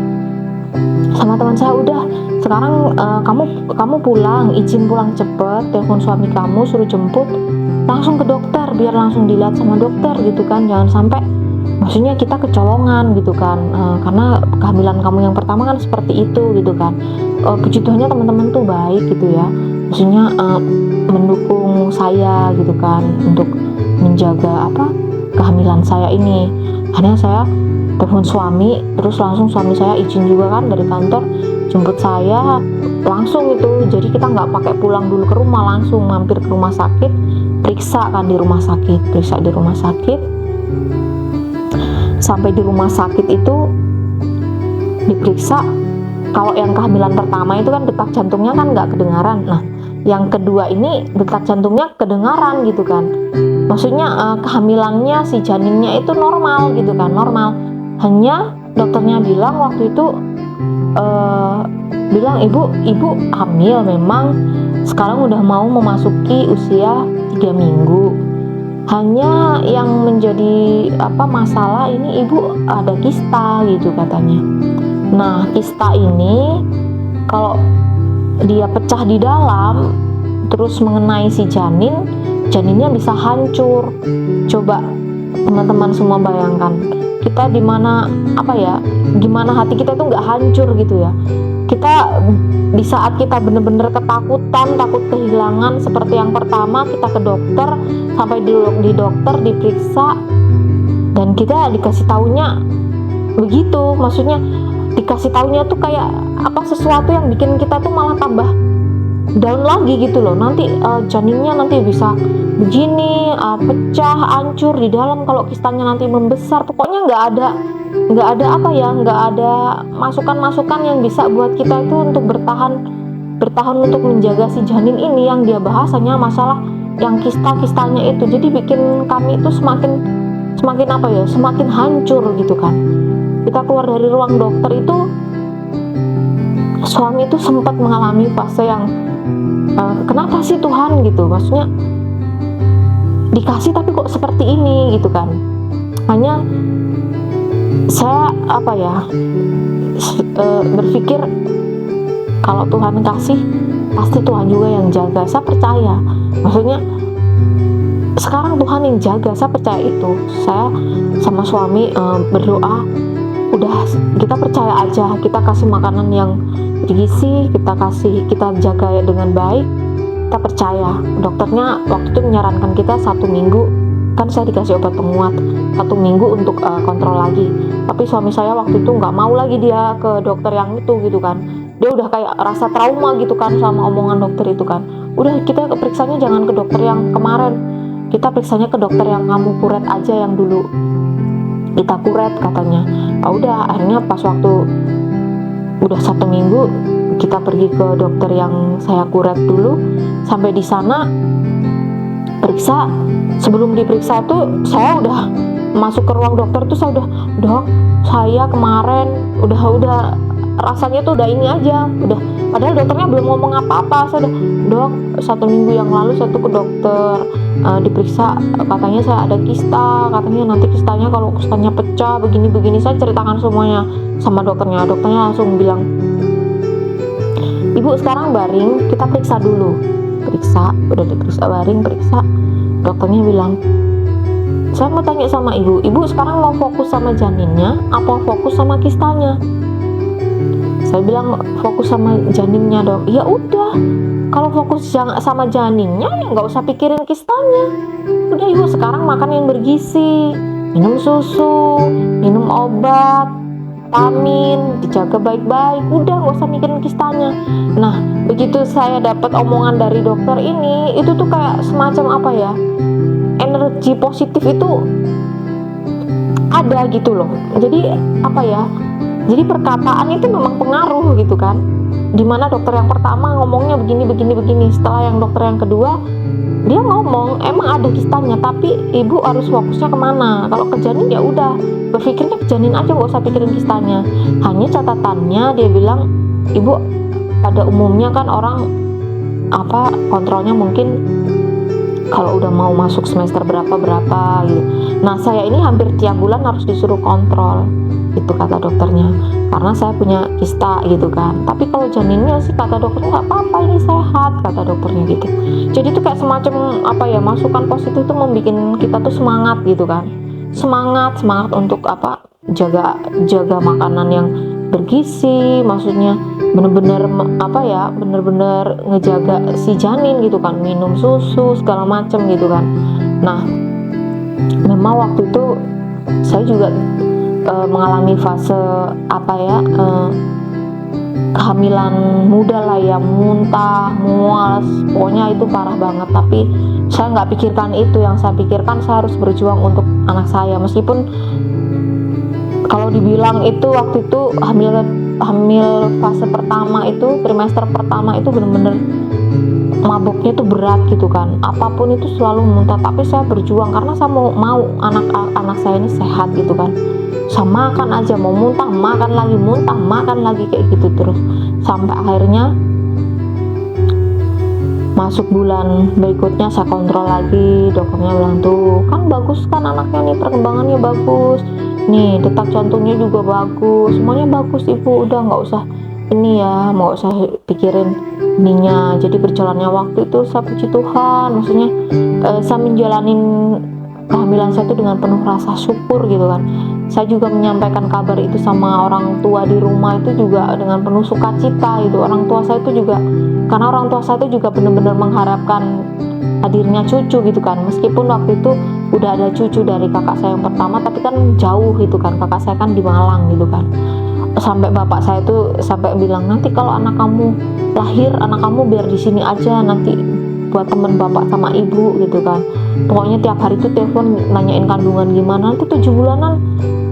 sama teman saya, udah sekarang kamu pulang, izin pulang cepet, telepon suami kamu suruh jemput langsung ke dokter, biar langsung dilihat sama dokter gitu kan, jangan sampai maksudnya kita kecolongan gitu kan, karena kehamilan kamu yang pertama kan seperti itu gitu kan. Puji Tuhannya teman-teman tuh baik gitu ya, maksudnya mendukung saya gitu kan untuk menjaga kehamilan saya ini. Akhirnya saya telepon suami, terus langsung suami saya izin juga kan dari kantor jemput saya langsung itu. Jadi kita nggak pakai pulang dulu ke rumah, langsung mampir ke rumah sakit, periksa di rumah sakit. Sampai di rumah sakit itu diperiksa, kalau yang kehamilan pertama itu kan detak jantungnya kan nggak kedengaran. Nah yang kedua ini detak jantungnya kedengaran gitu kan, maksudnya kehamilannya si janinnya itu normal gitu kan, normal. Hanya dokternya bilang waktu itu bilang ibu hamil memang, sekarang udah mau memasuki usia 3 minggu. Hanya yang menjadi masalah ini ibu ada kista gitu katanya. Nah kista ini kalau dia pecah di dalam terus mengenai si janinnya bisa hancur. Coba teman-teman semua bayangkan, kita gimana hati kita tuh nggak hancur gitu ya. Kita di saat kita bener-bener ketakutan, takut kehilangan seperti yang pertama, kita ke dokter, sampai di dokter diperiksa, dan kita dikasih taunya begitu. Maksudnya dikasih taunya tuh kayak sesuatu yang bikin kita tuh malah tambah down lagi gitu loh. Nanti janinnya nanti bisa begini, pecah, hancur di dalam kalau kistanya nanti membesar. Pokoknya nggak ada masukan-masukan yang bisa buat kita itu untuk bertahan untuk menjaga si janin ini. Yang dia bahasanya masalah yang kista-kistanya itu, jadi bikin kami itu semakin hancur gitu kan. Kita keluar dari ruang dokter itu, suami itu sempat mengalami fase yang kenapa sih Tuhan gitu, maksudnya dikasih tapi kok seperti ini gitu kan. Hanya saya berpikir kalau Tuhan kasih pasti Tuhan juga yang jaga. Saya percaya, maksudnya sekarang Tuhan yang jaga, saya percaya itu. Saya sama suami berdoa, udah kita percaya aja, kita kasih makanan yang bergizi, kita jaga dengan baik. kita percaya. Dokternya waktu itu menyarankan kita 1 minggu, kan saya dikasih obat penguat 1 minggu untuk kontrol lagi. Tapi suami saya waktu itu nggak mau lagi dia ke dokter yang itu gitu kan. Dia udah kayak rasa trauma gitu kan sama omongan dokter itu kan. Udah, kita periksanya jangan ke dokter yang kemarin, kita periksanya ke dokter yang kamu kuret aja, yang dulu kita kuret katanya. Udah, akhirnya pas waktu udah 1 minggu kita pergi ke dokter yang saya kuret dulu. Sampai di sana periksa, sebelum diperiksa tuh saya udah masuk ke ruang dokter tuh, saya udah, dok, saya kemarin udah rasanya tuh udah ini aja, udah, padahal dokternya belum ngomong apa-apa. Saya udah, dok, 1 minggu yang lalu saya tuh ke dokter, diperiksa, katanya saya ada kista, katanya nanti kistanya kalau kistanya pecah begini-begini. Saya ceritakan semuanya sama dokternya. Dokternya langsung bilang, ibu sekarang baring, kita periksa dulu. Periksa, udah diperiksa baring, periksa. Dokternya bilang, saya mau tanya sama ibu sekarang mau fokus sama janinnya apa fokus sama kistanya? Saya bilang fokus sama janinnya, dok. Ya udah, kalau fokus sama janinnya ya nggak usah pikirin kistanya. Udah, ibu sekarang makan yang bergizi, minum susu, minum obat, vitamin, dijaga baik-baik. Udah, nggak usah mikirin kistanya. Nah, begitu saya dapat omongan dari dokter ini, itu tuh kayak semacam apa ya, energi positif itu ada gitu loh. Jadi apa ya, jadi perkataan itu memang pengaruh gitu kan. Dimana dokter yang pertama ngomongnya begini, setelah yang dokter yang kedua dia ngomong emang ada kistanya, tapi ibu harus fokusnya kemana. Kalau ke janin ya udah, berpikirnya ke janin aja, gak usah pikirin kistanya. Hanya catatannya dia bilang, ibu pada umumnya kan orang kontrolnya mungkin kalau udah mau masuk semester berapa gitu. Nah, saya ini hampir tiap bulan harus disuruh kontrol, itu kata dokternya, karena saya punya kista gitu kan. Tapi kalau janinnya sih kata dokternya nggak apa-apa, ini sehat, kata dokternya gitu. Jadi itu kayak semacam apa ya, masukan positif itu membuat kita tuh semangat gitu kan, semangat untuk jaga makanan yang bergizi, maksudnya bener-bener ngejaga si janin gitu kan, minum susu segala macem gitu kan. Nah, memang waktu itu saya juga mengalami fase kehamilan muda lah ya, muntah, mual, pokoknya itu parah banget. Tapi saya nggak pikirkan itu, yang saya pikirkan saya harus berjuang untuk anak saya. Meskipun kalau dibilang itu waktu itu hamil fase pertama itu, trimester pertama itu bener-bener maboknya itu berat gitu kan, apapun itu selalu muntah. Tapi saya berjuang karena saya mau anak saya ini sehat gitu kan. Saya makan aja, mau muntah makan lagi kayak gitu terus, sampai akhirnya masuk bulan berikutnya saya kontrol lagi. Dokternya bilang, tuh kan bagus kan anaknya nih, perkembangannya bagus nih, detak jantungnya juga bagus, semuanya bagus ibu, udah nggak usah ini ya, nggak usah pikirin ininya. Jadi berjalannya waktu itu saya puji Tuhan, maksudnya saya menjalanin kehamilan saya itu dengan penuh rasa syukur gitu kan. Saya juga menyampaikan kabar itu sama orang tua di rumah itu juga dengan penuh sukacita gitu. Orang tua saya itu juga, karena orang tua saya itu juga benar-benar mengharapkan hadirnya cucu gitu kan. Meskipun waktu itu udah ada cucu dari kakak saya yang pertama, tapi kan jauh gitu kan, kakak saya kan di Malang gitu kan. Sampai bapak saya tuh sampai bilang, nanti kalau anak kamu lahir, anak kamu biar di sini aja, nanti buat temen bapak sama ibu gitu kan. Pokoknya tiap hari tuh telepon nanyain kandungan gimana, nanti 7 bulanan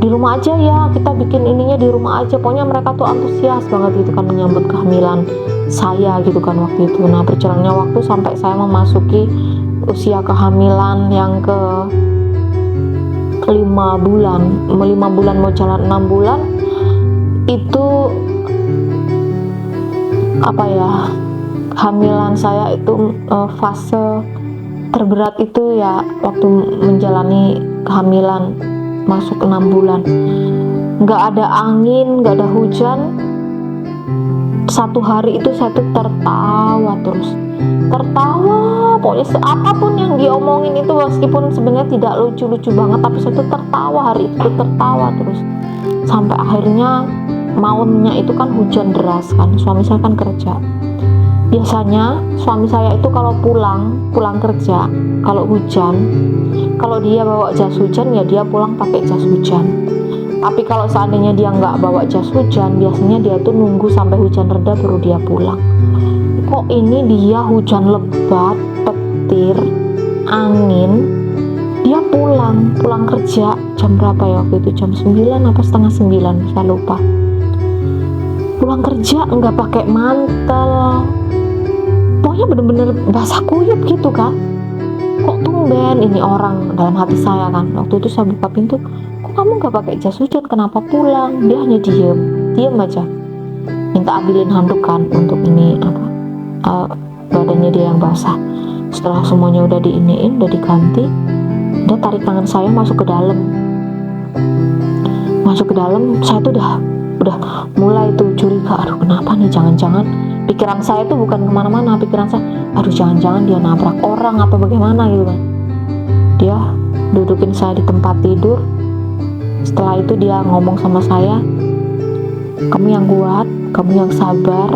di rumah aja ya, kita bikin ininya di rumah aja. Pokoknya mereka tuh antusias banget gitu kan menyambut kehamilan saya gitu kan waktu itu. Nah, berjalannya waktu sampai saya memasuki usia kehamilan yang ke 5 bulan mau jalan 6 bulan itu kehamilan saya itu fase terberat itu ya waktu menjalani kehamilan masuk 6 bulan. Nggak ada angin, nggak ada hujan. Satu hari itu saya tuh tertawa terus, pokoknya apapun yang diomongin itu, meskipun sebenarnya tidak lucu-lucu banget, tapi saya tuh tertawa, hari itu tertawa terus. Sampai akhirnya malamnya itu kan hujan deras kan, suami saya kan kerja. Biasanya suami saya itu kalau pulang kerja, kalau hujan, kalau dia bawa jas hujan ya dia pulang pakai jas hujan. Tapi kalau seandainya dia nggak bawa jas hujan, biasanya dia tuh nunggu sampai hujan reda baru dia pulang. Kok ini dia hujan lebat, petir, angin, dia pulang kerja jam berapa ya waktu itu, jam 9 apa setengah 9, saya lupa. Pulang kerja nggak pakai mantel, pokoknya bener-bener basah kuyup gitu kan. Kok tumben ini orang, dalam hati saya kan. Waktu itu saya buka pintu, kok kamu nggak pakai jas hujan, kenapa pulang? Dia hanya diem aja, minta ambilin handuk kan untuk ini badannya dia yang basah. Setelah semuanya udah diiniin, udah diganti, dia tarik tangan saya masuk ke dalam. Saya tuh udah mulai tuh curiga, aduh kenapa nih, jangan-jangan pikiran saya tuh bukan kemana-mana, pikiran saya aduh jangan-jangan dia nabrak orang atau bagaimana gitu kan. Dia dudukin saya di tempat tidur. Setelah itu dia ngomong sama saya, kamu yang kuat, kamu yang sabar,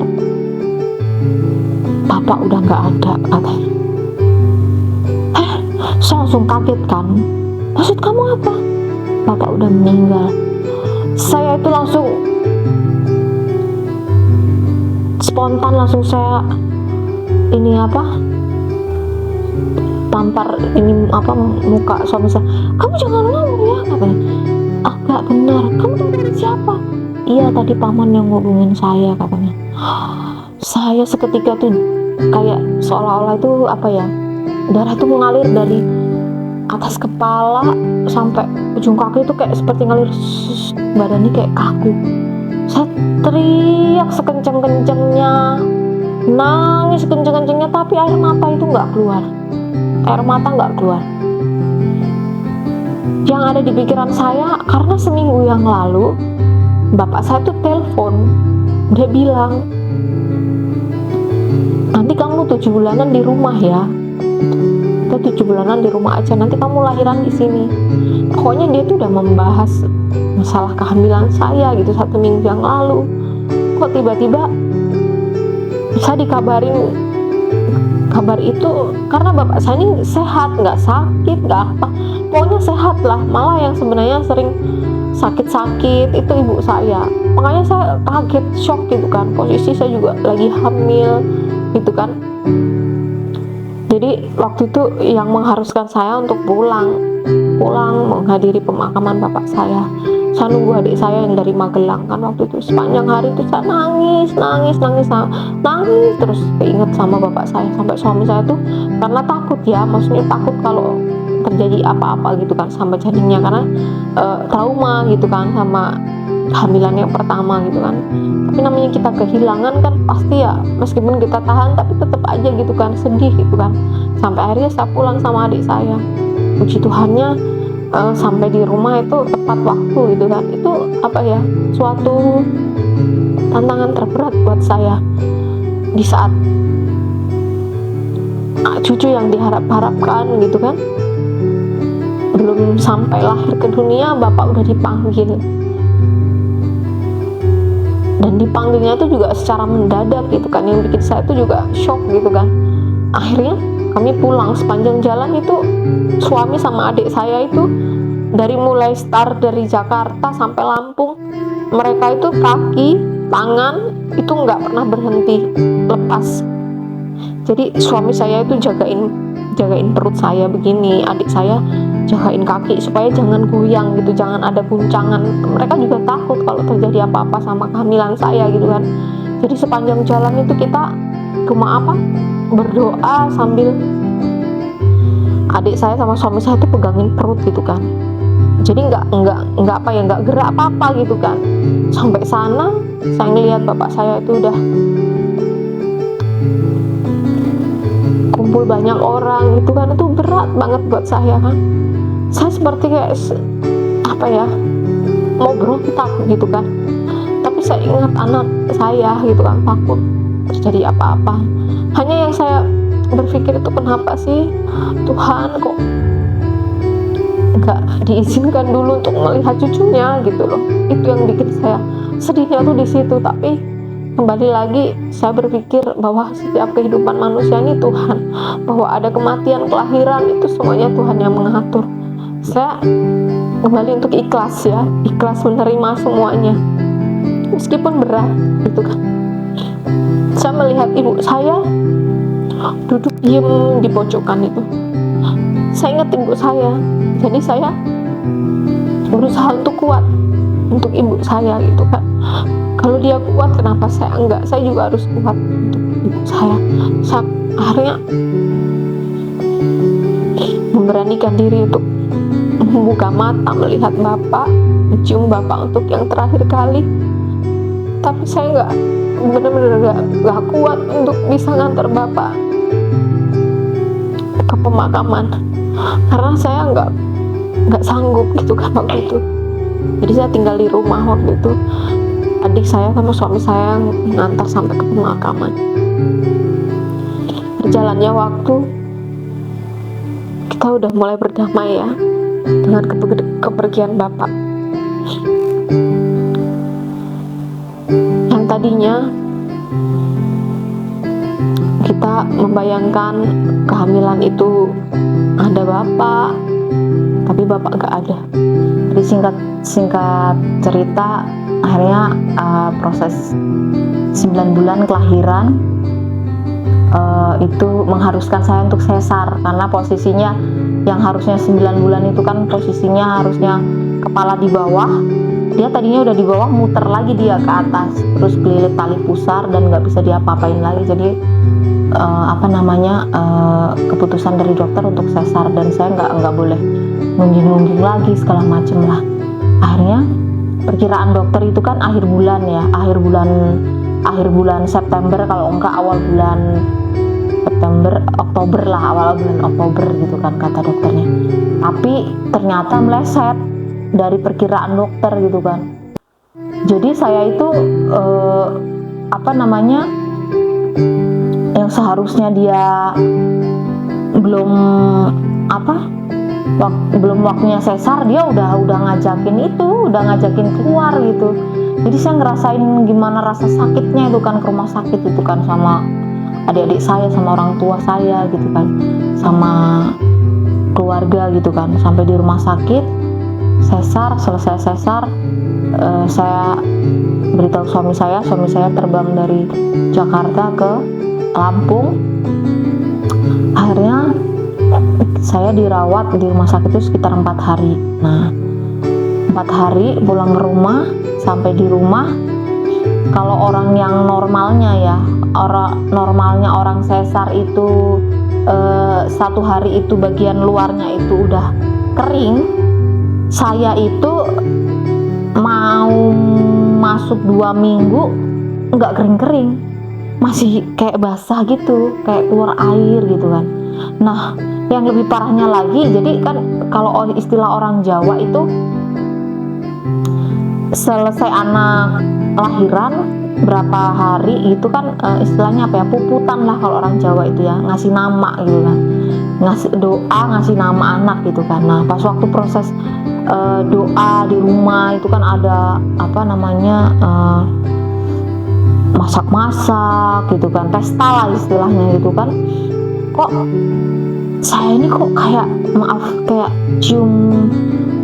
Papa udah nggak ada, katanya. Saya langsung kaget kan, maksud kamu apa? Papa udah meninggal. Saya itu langsung spontan, langsung saya tampar muka suami saya. Kamu jangan ngomong ya, katanya. Nggak benar, kamu tahu dari siapa? Iya, tadi paman yang ngomongin saya, katanya. Saya seketika tuh kayak seolah-olah itu darah tuh mengalir dari atas kepala sampai ujung kaki itu kayak seperti ngalir, badannya kayak kaku. Saya teriak sekenceng-kencengnya, nangis sekenceng-kencengnya, tapi air mata nggak keluar. Yang ada di pikiran saya, karena seminggu yang lalu bapak saya tuh telepon, dia bilang, nanti kamu 7 bulanan di rumah ya, kita 7 bulanan di rumah aja, nanti kamu lahiran di sini. Pokoknya dia tuh udah membahas masalah kehamilan saya gitu 1 minggu yang lalu. Kok tiba-tiba saya dikabarin kabar itu, karena bapak saya ini sehat, nggak sakit, nggak apa, pokoknya sehat lah. Malah yang sebenarnya sering sakit-sakit itu ibu saya. Makanya saya kaget, shock gitu kan. Posisi saya juga lagi hamil gitu kan. Jadi waktu itu yang mengharuskan saya untuk pulang menghadiri pemakaman bapak saya. Saya nunggu adik saya yang dari Magelang kan. Waktu itu sepanjang hari itu saya nangis terus, keinget sama bapak saya. Sampai suami saya tuh karena takut ya, maksudnya takut kalau terjadi apa-apa gitu kan sama janinnya, karena trauma gitu kan sama kehamilan yang pertama gitu kan. Tapi namanya kita kehilangan kan pasti ya, meskipun kita tahan tapi tetap aja gitu kan, sedih gitu kan. Sampai akhirnya saya pulang sama adik saya. Puji Tuhannya sampai di rumah itu tepat waktu gitu kan. Itu suatu tantangan terberat buat saya di saat cucu yang diharap-harapkan gitu kan, belum sampai lahir ke dunia bapak udah dipanggil, dan dipanggilnya itu juga secara mendadak gitu kan, yang bikin saya itu juga shock gitu kan. Akhirnya kami pulang. Sepanjang jalan itu suami sama adik saya itu dari mulai start dari Jakarta sampai Lampung, mereka itu kaki, tangan itu nggak pernah berhenti lepas. Jadi suami saya itu jagain perut saya begini, adik saya jagain kaki supaya jangan goyang gitu, jangan ada guncangan. Mereka juga takut kalau terjadi apa-apa sama kehamilan saya gitu kan. Jadi sepanjang jalan itu kita cuma berdoa sambil adik saya sama suami saya itu pegangin perut gitu kan. Jadi nggak gerak apa-apa gitu kan. Sampai sana saya ngelihat bapak saya itu udah kumpul banyak orang gitu kan. Itu berat banget buat saya kan. Saya seperti kayak mau berontak gitu kan. Tapi saya ingat anak saya gitu kan, takut terjadi apa-apa. Hanya yang saya berpikir itu, kenapa sih Tuhan kok nggak diizinkan dulu untuk melihat cucunya gitu loh. Itu yang bikin saya sedihnya tuh di situ. Tapi kembali lagi saya berpikir bahwa setiap kehidupan manusia ini Tuhan, bahwa ada kematian, kelahiran, itu semuanya Tuhan yang mengatur. Saya kembali untuk ikhlas ya, ikhlas menerima semuanya meskipun berat gitu kan. Saya melihat ibu saya duduk diem di pojokan itu. Saya ingat ibu saya, jadi saya berusaha untuk kuat untuk ibu saya gitu kan. Kalau dia kuat, kenapa saya enggak? Saya juga harus kuat untuk ibu saya. Saya akhirnya memberanikan diri untuk membuka mata, melihat Bapak, mencium Bapak untuk yang terakhir kali. Tapi saya enggak, benar-benar enggak kuat untuk bisa ngantar Bapak ke pemakaman, karena saya enggak sanggup gitu kan waktu itu. Jadi saya tinggal di rumah waktu itu. Adik saya sama suami saya ngantar sampai ke pemakaman. Berjalannya waktu, kita udah mulai berdamai ya dengan kepergian Bapak. Yang tadinya kita membayangkan kehamilan itu ada Bapak, tapi Bapak gak ada. Jadi singkat cerita, akhirnya proses 9 bulan kelahiran itu mengharuskan saya untuk sesar, karena posisinya yang harusnya 9 bulan itu kan posisinya harusnya kepala di bawah, dia tadinya udah di bawah, muter lagi dia ke atas, terus kelilit tali pusar dan nggak bisa diapa-apain lagi. Jadi keputusan dari dokter untuk sesar, dan saya nggak boleh nungging lagi segala macem lah. Akhirnya perkiraan dokter itu kan akhir bulan ya, akhir bulan September, kalau enggak awal bulan September, Oktober lah, awal bulan Oktober gitu kan kata dokternya. Tapi ternyata meleset dari perkiraan dokter gitu kan. Jadi saya itu yang seharusnya dia belum waktunya sesar, dia udah ngajakin keluar gitu. Jadi saya ngerasain gimana rasa sakitnya itu kan, ke rumah sakit itu kan sama adik-adik saya, sama orang tua saya gitu kan, sama keluarga gitu kan. Sampai di rumah sakit sesar, selesai sesar, saya beritahu suami saya terbang dari Jakarta ke Lampung. Akhirnya saya dirawat di rumah sakit itu sekitar 4 hari. Nah, 4 hari pulang ke rumah. Sampai di rumah, kalau orang yang normalnya orang sesar itu 1 hari itu bagian luarnya itu udah kering, saya itu mau masuk 2 minggu nggak kering-kering, masih kayak basah gitu, kayak keluar air gitu kan. Nah, yang lebih parahnya lagi, jadi kan kalau istilah orang Jawa itu selesai anak lahiran berapa hari itu kan istilahnya apa ya, puputan lah kalau orang Jawa itu ya, ngasih nama gitu kan, ngasih doa, ngasih nama anak gitu kan. Nah, pas waktu proses doa di rumah itu kan ada masak-masak gitu kan, pesta lah istilahnya gitu kan. Kok saya ini kok kayak cium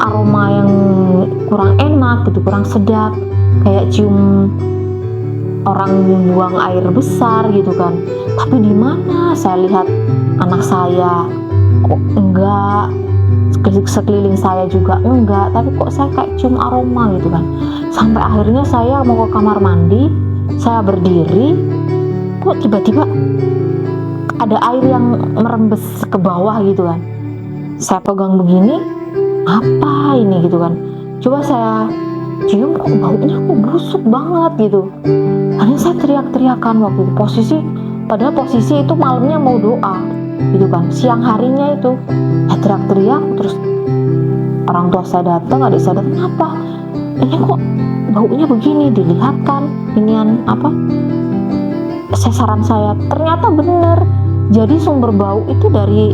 aroma yang kurang enak gitu, kurang sedap, kayak cium orang buang air besar gitu kan. Tapi di mana saya lihat anak saya kok enggak, sekeliling saya juga enggak, tapi kok saya kayak cium aroma gitu kan. Sampai akhirnya saya mau ke kamar mandi, saya berdiri, kok tiba-tiba ada air yang merembes ke bawah gitu kan. Saya pegang begini, apa ini gitu kan. Coba saya cium, kok baunya kok busuk banget gitu. Akhirnya saya teriak-teriakan waktu itu. Padahal posisi itu malamnya mau doa gitu kan, siang harinya itu saya teriak-teriak. Terus orang tua saya datang, adik saya datang, kenapa ini kok baunya begini? Dilihat kan inian sesaran saya, ternyata bener. Jadi sumber bau itu dari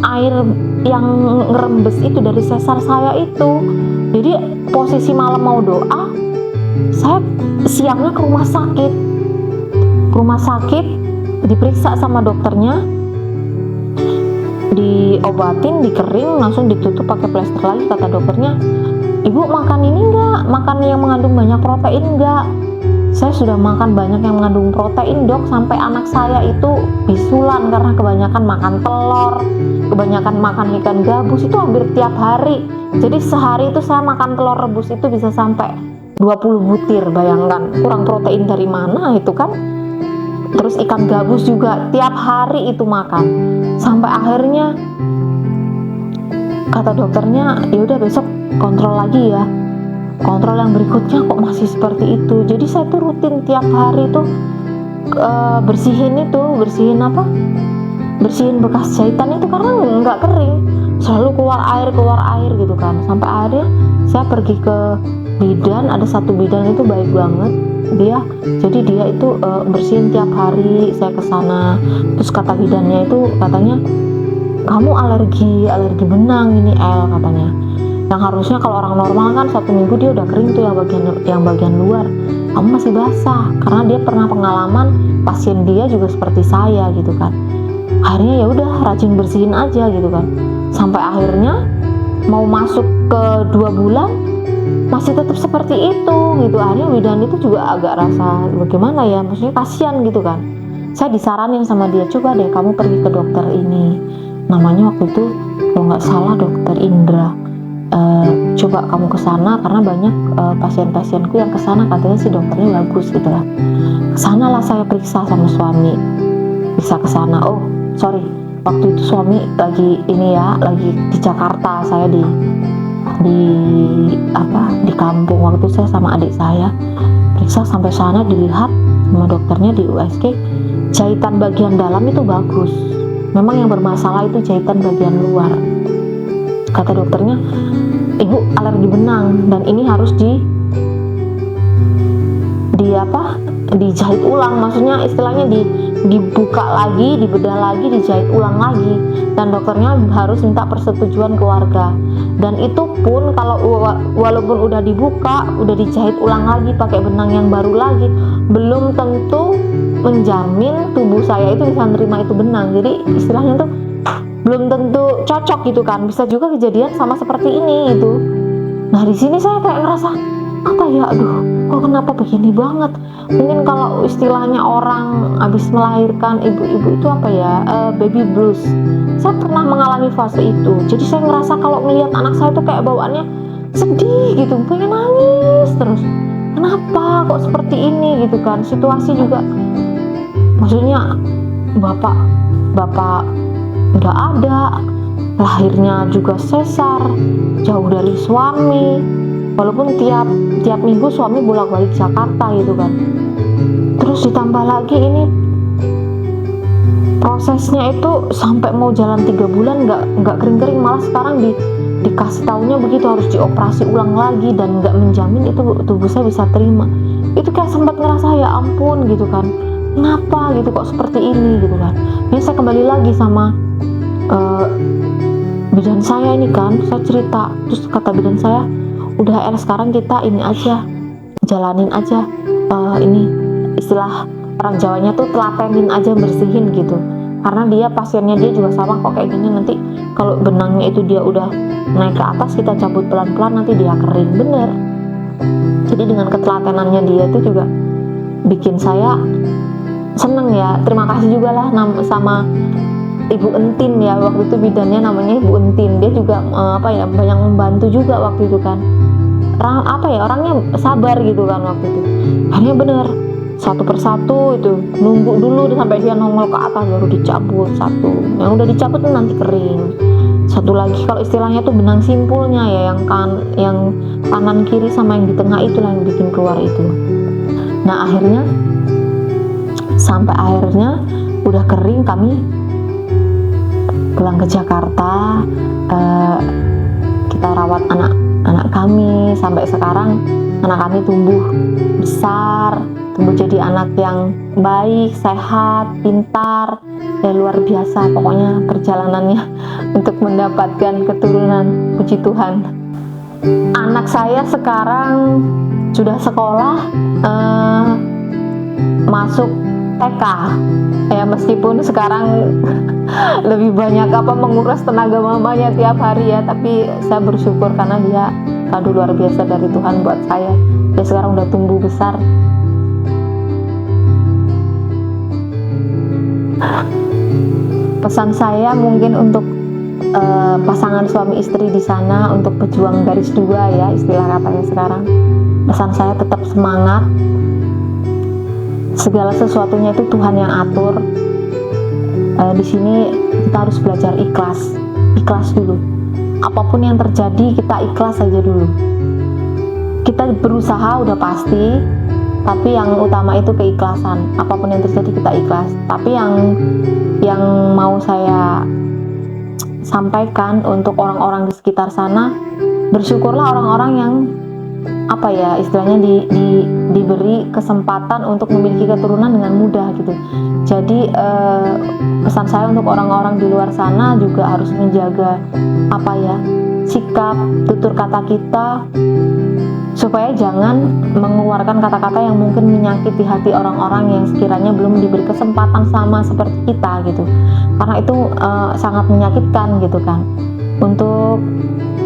air yang ngerembes itu, dari sesar saya itu. Jadi posisi malam mau doa, saya siangnya ke rumah sakit. rumah sakit, diperiksa sama dokternya, diobatin, dikering, langsung ditutup pakai plester lagi. Kata dokternya, ibu makan ini enggak, makan yang mengandung banyak protein enggak? Saya sudah makan banyak yang mengandung protein, dok, sampai anak saya itu bisulan karena kebanyakan makan telur, kebanyakan makan ikan gabus, itu hampir tiap hari. Jadi sehari itu saya makan telur rebus itu bisa sampai 20 butir, bayangkan kurang protein dari mana itu kan. Terus ikan gabus juga tiap hari itu makan, sampai akhirnya kata dokternya, ya udah besok kontrol lagi ya. Kontrol yang berikutnya kok masih seperti itu. Jadi saya tuh rutin tiap hari tuh bersihin bekas jahitan itu karena nggak kering, selalu keluar air gitu kan. Sampai akhirnya saya pergi ke bidan, ada satu bidan itu baik banget dia, jadi dia itu bersihin tiap hari. Saya kesana, terus kata bidannya itu katanya, kamu alergi benang ini El, katanya. Yang harusnya kalau orang normal kan 1 minggu dia udah kering tuh yang bagian luar, kamu masih basah. Karena dia pernah pengalaman pasien dia juga seperti saya gitu kan. Akhirnya ya udah rajin bersihin aja gitu kan. Sampai akhirnya mau masuk ke 2 bulan masih tetap seperti itu gitu. Akhirnya bidan itu juga agak rasa bagaimana ya, maksudnya kasihan gitu kan. Saya disaranin sama dia, coba deh kamu pergi ke dokter ini, namanya waktu itu kalau nggak salah dokter Indra. Coba kamu kesana karena banyak pasien-pasienku yang kesana, katanya si dokternya bagus gitu lah. Kesana lah saya periksa sama suami, bisa kesana. Oh sorry, waktu itu suami lagi di Jakarta, saya di kampung. Waktu itu saya sama adik saya periksa, sampai sana dilihat sama dokternya di USG, jahitan bagian dalam itu bagus. Memang yang bermasalah itu jahitan bagian luar. Kata dokternya, ibu alergi benang dan ini harus dijahit ulang, maksudnya istilahnya dibuka lagi, dibedah lagi, dijahit ulang lagi. Dan dokternya harus minta persetujuan keluarga. Dan itu pun kalau walaupun udah dibuka, udah dijahit ulang lagi pakai benang yang baru lagi, belum tentu menjamin tubuh saya itu bisa menerima itu benang. Jadi istilahnya tuh belum tentu cocok gitu kan. Bisa juga kejadian sama seperti ini itu. Nah di sini saya kayak ngerasa apa ya, aduh kok kenapa begini banget. Mungkin kalau istilahnya orang habis melahirkan, ibu-ibu itu apa ya, baby blues. Saya pernah mengalami fase itu. Jadi saya ngerasa kalau melihat anak saya tuh kayak bawaannya sedih gitu, pengen nangis terus. Kenapa kok seperti ini gitu kan. Situasi juga, maksudnya bapak nggak ada, lahirnya juga sesar, jauh dari suami, walaupun tiap minggu suami bolak-balik Jakarta gitu kan. Terus ditambah lagi ini prosesnya itu sampai mau jalan 3 bulan nggak kering-kering, malah sekarang dikasih taunya begitu harus dioperasi ulang lagi dan nggak menjamin itu tubuh saya bisa terima. Itu kayak sempat ngerasa ya ampun gitu kan, kenapa gitu kok seperti ini gitu kan. Ini saya kembali lagi sama bidan saya ini kan, saya cerita, terus kata bidan saya, udah sekarang kita ini aja, jalanin aja, ini istilah orang Jawanya tuh telatenin aja, bersihin gitu. Karena dia pasiennya dia juga sama kok kayak gini, nanti kalau benangnya itu dia udah naik ke atas, kita cabut pelan-pelan nanti dia kering, bener. Jadi dengan ketelatenannya dia itu juga bikin saya seneng ya. Terima kasih juga lah sama Ibu Entin ya, waktu itu bidannya namanya Ibu Entin. Dia juga banyak membantu juga waktu itu kan. Orangnya sabar gitu kan waktu itu. Akhirnya bener, satu persatu itu nunggu dulu sampai dia nongol ke atas baru dicabut satu. Yang udah dicabut nanti kering. Satu lagi kalau istilahnya tuh benang simpulnya ya, yang kanan kiri sama yang di tengah itulah yang bikin keluar itu. Nah sampai akhirnya udah kering, kami pulang ke Jakarta, kita rawat anak kami. Sampai sekarang anak kami tumbuh besar, tumbuh jadi anak yang baik, sehat, pintar, ya luar biasa pokoknya perjalanannya untuk mendapatkan keturunan, puji Tuhan. Anak saya sekarang sudah sekolah, masuk TK. Ya meskipun sekarang lebih banyak menguras tenaga mamanya tiap hari ya, tapi saya bersyukur karena dia kado luar biasa dari Tuhan buat saya. Dia sekarang udah tumbuh besar. Pesan saya mungkin untuk pasangan suami istri di sana, untuk pejuang garis 2 ya istilah katanya sekarang. Pesan saya tetap semangat. Segala sesuatunya itu Tuhan yang atur. Di sini kita harus belajar ikhlas dulu. Apapun yang terjadi kita ikhlas saja dulu. Kita berusaha udah pasti, tapi yang utama itu keikhlasan. Apapun yang terjadi kita ikhlas. Tapi yang mau saya sampaikan untuk orang-orang di sekitar sana, bersyukurlah orang-orang yang istilahnya diberi kesempatan untuk memiliki keturunan dengan mudah gitu. Jadi pesan saya untuk orang-orang di luar sana juga harus menjaga sikap, tutur kata kita, supaya jangan mengeluarkan kata-kata yang mungkin menyakiti hati orang-orang yang sekiranya belum diberi kesempatan sama seperti kita gitu, karena itu sangat menyakitkan gitu kan. Untuk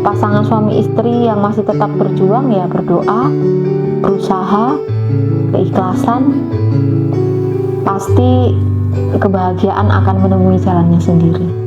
pasangan suami istri yang masih tetap berjuang, ya berdoa, berusaha, keikhlasan, pasti kebahagiaan akan menemui jalannya sendiri.